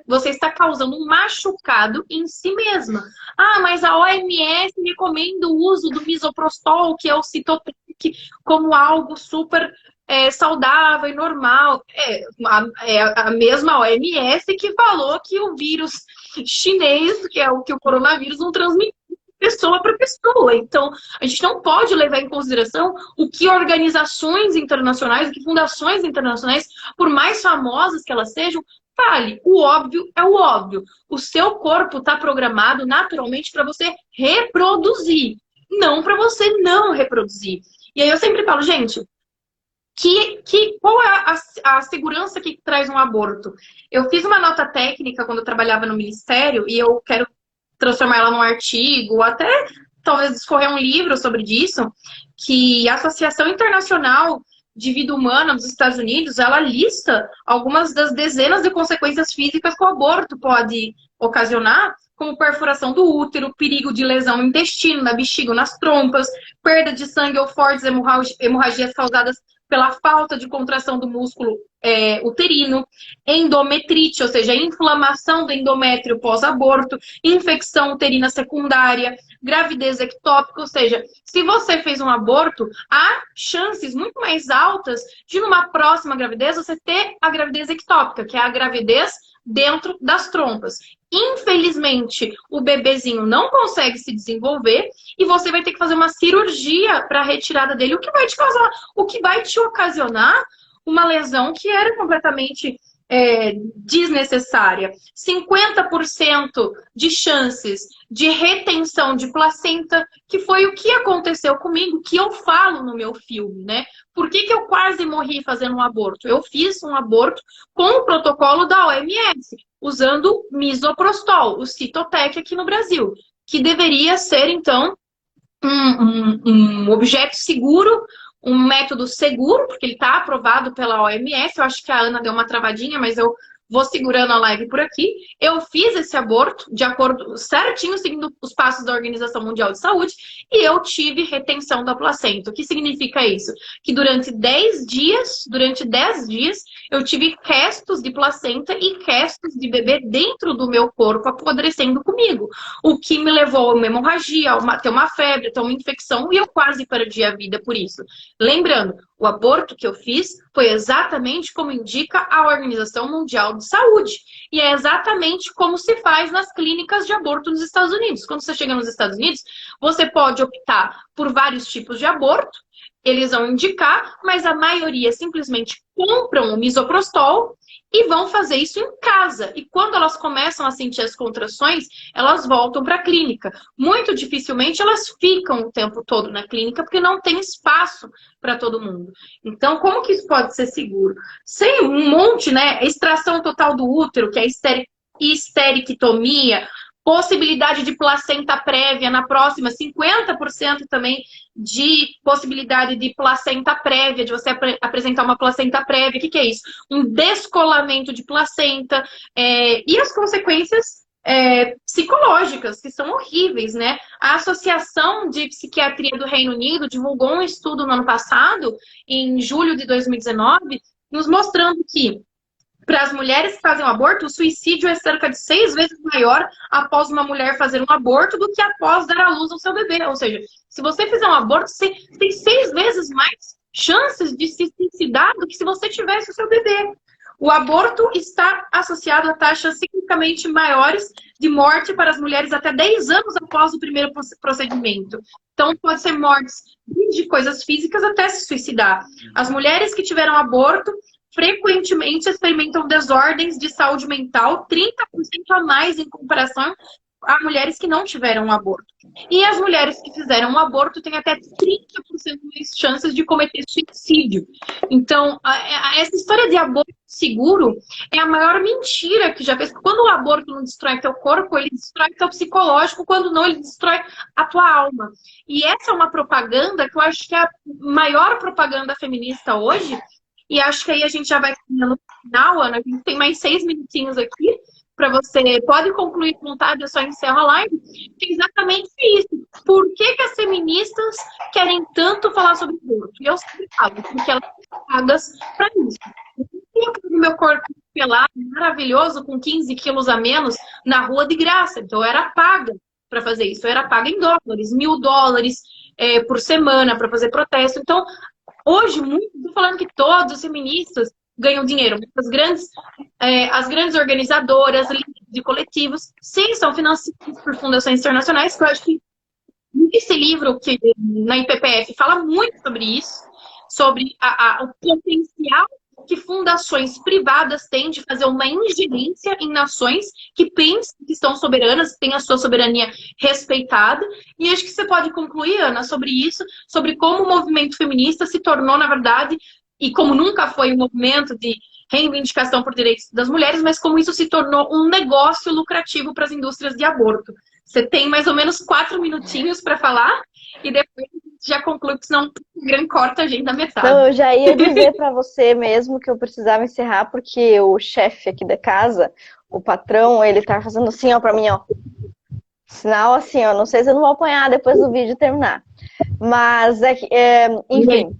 você está causando um machucado em si mesma. Ah, mas a OMS recomenda o uso do misoprostol, que é o Citotec, como algo super saudável e normal. É a mesma OMS que falou que o vírus chinês, que é o que o coronavírus não transmite pessoa para pessoa. Então, a gente não pode levar em consideração o que organizações internacionais, o que fundações internacionais, por mais famosas que elas sejam, fale. O óbvio é o óbvio. O seu corpo está programado naturalmente para você reproduzir, não para você não reproduzir. E aí eu sempre falo, gente, qual é a segurança que traz um aborto? Eu fiz uma nota técnica quando eu trabalhava no Ministério e eu quero transformar ela num artigo, ou até talvez escorrer um livro sobre isso, que a Associação Internacional de Vida Humana dos Estados Unidos, ela lista algumas das dezenas de consequências físicas que o aborto pode ocasionar, como perfuração do útero, perigo de lesão no intestino, na bexiga ou nas trompas, perda de sangue ou fortes hemorragias causadas pela falta de contração do músculo uterino, endometrite, ou seja, inflamação do endométrio pós-aborto, infecção uterina secundária, gravidez ectópica, ou seja, se você fez um aborto, há chances muito mais altas de numa próxima gravidez você ter a gravidez ectópica, que é a gravidez dentro das trompas. Infelizmente, o bebezinho não consegue se desenvolver e você vai ter que fazer uma cirurgia para a retirada dele, o que vai te ocasionar uma lesão que era completamente desnecessária. 50% de chances de retenção de placenta, que foi o que aconteceu comigo, que eu falo no meu filme, né? Por que eu quase morri fazendo um aborto? Eu fiz um aborto com o protocolo da OMS, usando misoprostol, o Citotec aqui no Brasil, que deveria ser, então, um objeto seguro, um método seguro, porque ele está aprovado pela OMS. Eu acho que a Ana deu uma travadinha, mas eu vou segurando a live por aqui. Eu fiz esse aborto de acordo certinho, seguindo os passos da Organização Mundial de Saúde, e eu tive retenção da placenta. O que significa isso? Que durante 10 dias, eu tive restos de placenta e restos de bebê dentro do meu corpo apodrecendo comigo. O que me levou a uma hemorragia, a ter uma febre, a ter uma infecção, e eu quase perdi a vida por isso. Lembrando, o aborto que eu fiz foi exatamente como indica a Organização Mundial de Saúde. E é exatamente como se faz nas clínicas de aborto nos Estados Unidos. Quando você chega nos Estados Unidos, você pode optar por vários tipos de aborto, eles vão indicar, mas a maioria simplesmente compram o misoprostol e vão fazer isso em casa. E quando elas começam a sentir as contrações, elas voltam para a clínica. Muito dificilmente elas ficam o tempo todo na clínica, porque não tem espaço para todo mundo. Então, como que isso pode ser seguro? Sem um monte, né? Extração total do útero, que é histerectomia, possibilidade de placenta prévia na próxima, 50% também de possibilidade de placenta prévia, de você apresentar uma placenta prévia. O que é isso? Um descolamento de placenta e as consequências psicológicas, que são horríveis, né? A Associação de Psiquiatria do Reino Unido divulgou um estudo no ano passado, em julho de 2019, nos mostrando que para as mulheres que fazem um aborto, o suicídio é cerca de 6 vezes maior após uma mulher fazer um aborto do que após dar à luz ao seu bebê. Ou seja, se você fizer um aborto, você tem 6 vezes mais chances de se suicidar do que se você tivesse o seu bebê. O aborto está associado a taxas significativamente maiores de morte para as mulheres até 10 anos após o primeiro procedimento. Então, pode ser mortes de coisas físicas até se suicidar. As mulheres que tiveram aborto frequentemente experimentam desordens de saúde mental 30% a mais em comparação a mulheres que não tiveram um aborto. E as mulheres que fizeram um aborto têm até 30% mais chances de cometer suicídio. Então, essa história de aborto seguro é a maior mentira que já fez. Quando o aborto não destrói teu corpo, ele destrói teu psicológico. Quando não, ele destrói a tua alma. E essa é uma propaganda que eu acho que é a maior propaganda feminista hoje. E acho que aí a gente já vai caminhando no final, Ana. A gente tem mais 6 minutinhos aqui para você. Pode concluir com vontade, eu só encerro a live. É exatamente isso. Por que as feministas querem tanto falar sobre aborto? E eu sempre falo, porque elas são pagas para isso. Eu tenho meu corpo pelado, maravilhoso, com 15 quilos a menos, na rua de graça. Então eu era paga para fazer isso. Eu era paga em dólares, $1.000 por semana para fazer protesto. Então, hoje, estou falando que todos os feministas ganham dinheiro. As grandes organizadoras, líderes de coletivos, sim, são financiadas por fundações internacionais, que eu acho que esse livro que na IPPF fala muito sobre isso, sobre o potencial que fundações privadas têm de fazer uma ingerência em nações que pensam que estão soberanas, têm a sua soberania respeitada. E acho que você pode concluir, Ana, sobre isso, sobre como o movimento feminista se tornou, na verdade, e como nunca foi um movimento de reivindicação por direitos das mulheres, mas como isso se tornou um negócio lucrativo para as indústrias de aborto. Você tem mais ou menos 4 minutinhos para falar e depois já conclui, porque senão o Gran corta a gente da metade. Não, eu já ia dizer para você mesmo que eu precisava encerrar, porque o chefe aqui da casa, o patrão, ele tá fazendo assim, ó, para mim, ó. Sinal assim, ó, não sei se eu não vou apanhar depois do vídeo terminar. Mas, enfim,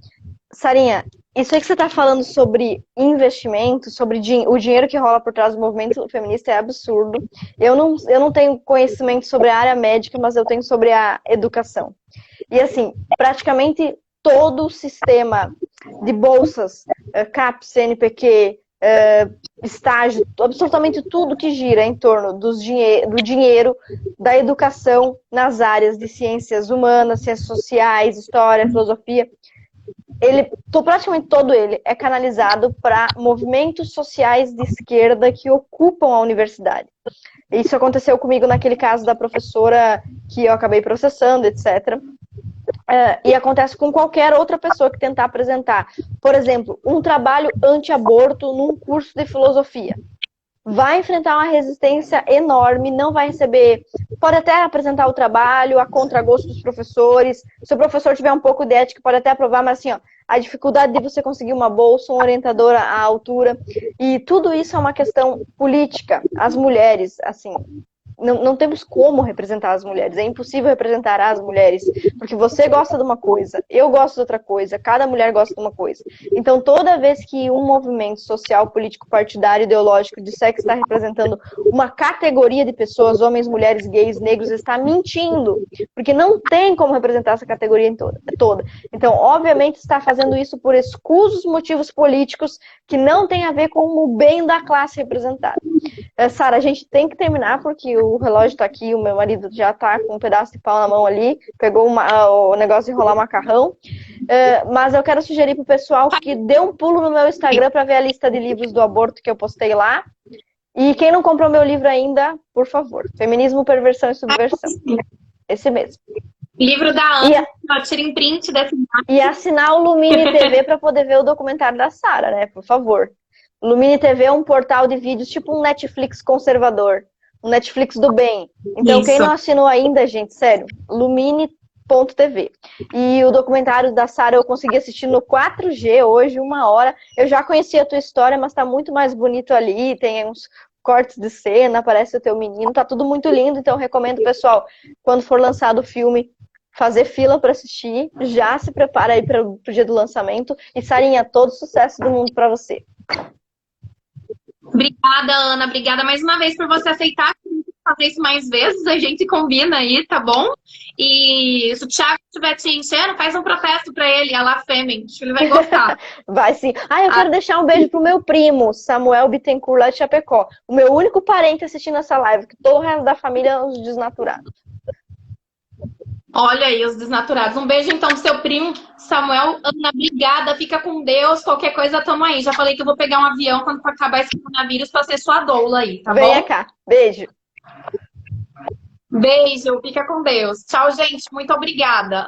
Sarinha, isso aí que você tá falando sobre investimento, sobre o dinheiro que rola por trás do movimento feminista é absurdo. Eu não tenho conhecimento sobre a área médica, mas eu tenho sobre a educação. E assim, praticamente todo o sistema de bolsas, CAPES, CNPq, estágio, absolutamente tudo que gira em torno do dinheiro da educação nas áreas de ciências humanas, ciências sociais, história, filosofia, praticamente todo ele é canalizado para movimentos sociais de esquerda que ocupam a universidade. Isso aconteceu comigo naquele caso da professora que eu acabei processando, etc. E acontece com qualquer outra pessoa que tentar apresentar, por exemplo, um trabalho anti-aborto num curso de filosofia. Vai enfrentar uma resistência enorme, não vai receber... Pode até apresentar o trabalho a contragosto dos professores. Se o professor tiver um pouco de ética, pode até aprovar, mas assim, ó, a dificuldade de você conseguir uma bolsa, um orientador à altura. E tudo isso é uma questão política. As mulheres, assim, não temos como representar as mulheres, é impossível representar as mulheres, porque você gosta de uma coisa, eu gosto de outra coisa, cada mulher gosta de uma coisa. Então, toda vez que um movimento social, político, partidário, ideológico disser que está representando uma categoria de pessoas, homens, mulheres, gays, negros, está mentindo, porque não tem como representar essa categoria toda. Então, obviamente, está fazendo isso por escusos motivos políticos que não tem a ver com o bem da classe representada. Sara, a gente tem que terminar porque o relógio está aqui, o meu marido já está com um pedaço de pau na mão ali, pegou o negócio de enrolar macarrão. Mas eu quero sugerir para o pessoal que dê um pulo no meu Instagram para ver a lista de livros do aborto que eu postei lá. E quem não comprou meu livro ainda, por favor, Feminismo, Perversão e Subversão. Esse mesmo. Livro da Ana, tira em print dessa imagem. E assinar o Lumine TV para poder ver o documentário da Sara, né? Por favor. O Lumine TV é um portal de vídeos tipo um Netflix conservador. Um Netflix do bem. Então, quem não assinou ainda, gente, sério, lumine.tv. E o documentário da Sara eu consegui assistir no 4G hoje, 1 hora. Eu já conhecia a tua história, mas tá muito mais bonito ali. Tem uns cortes de cena, aparece o teu menino. Tá tudo muito lindo, então eu recomendo, pessoal, quando for lançado o filme, fazer fila para assistir. Já se prepara aí para o dia do lançamento. E Sarinha, todo sucesso do mundo para você. Obrigada, Ana. Obrigada mais uma vez por você aceitar fazer isso mais vezes. A gente combina aí, tá bom? E se o Thiago estiver te enchendo, faz um protesto pra ele, a La Fêmen. Acho que ele vai gostar. Vai sim. Eu quero deixar um beijo pro meu primo, Samuel Bittencourt, lá de Chapecó. O meu único parente assistindo essa live, que todo o resto da família é os desnaturados. Olha aí, os desnaturados. Um beijo, então, do seu primo, Samuel. Ana, obrigada. Fica com Deus. Qualquer coisa, tamo aí. Já falei que eu vou pegar um avião quando acabar esse coronavírus pra ser sua doula aí, tá bom? Venha cá. Beijo. Beijo. Fica com Deus. Tchau, gente. Muito obrigada.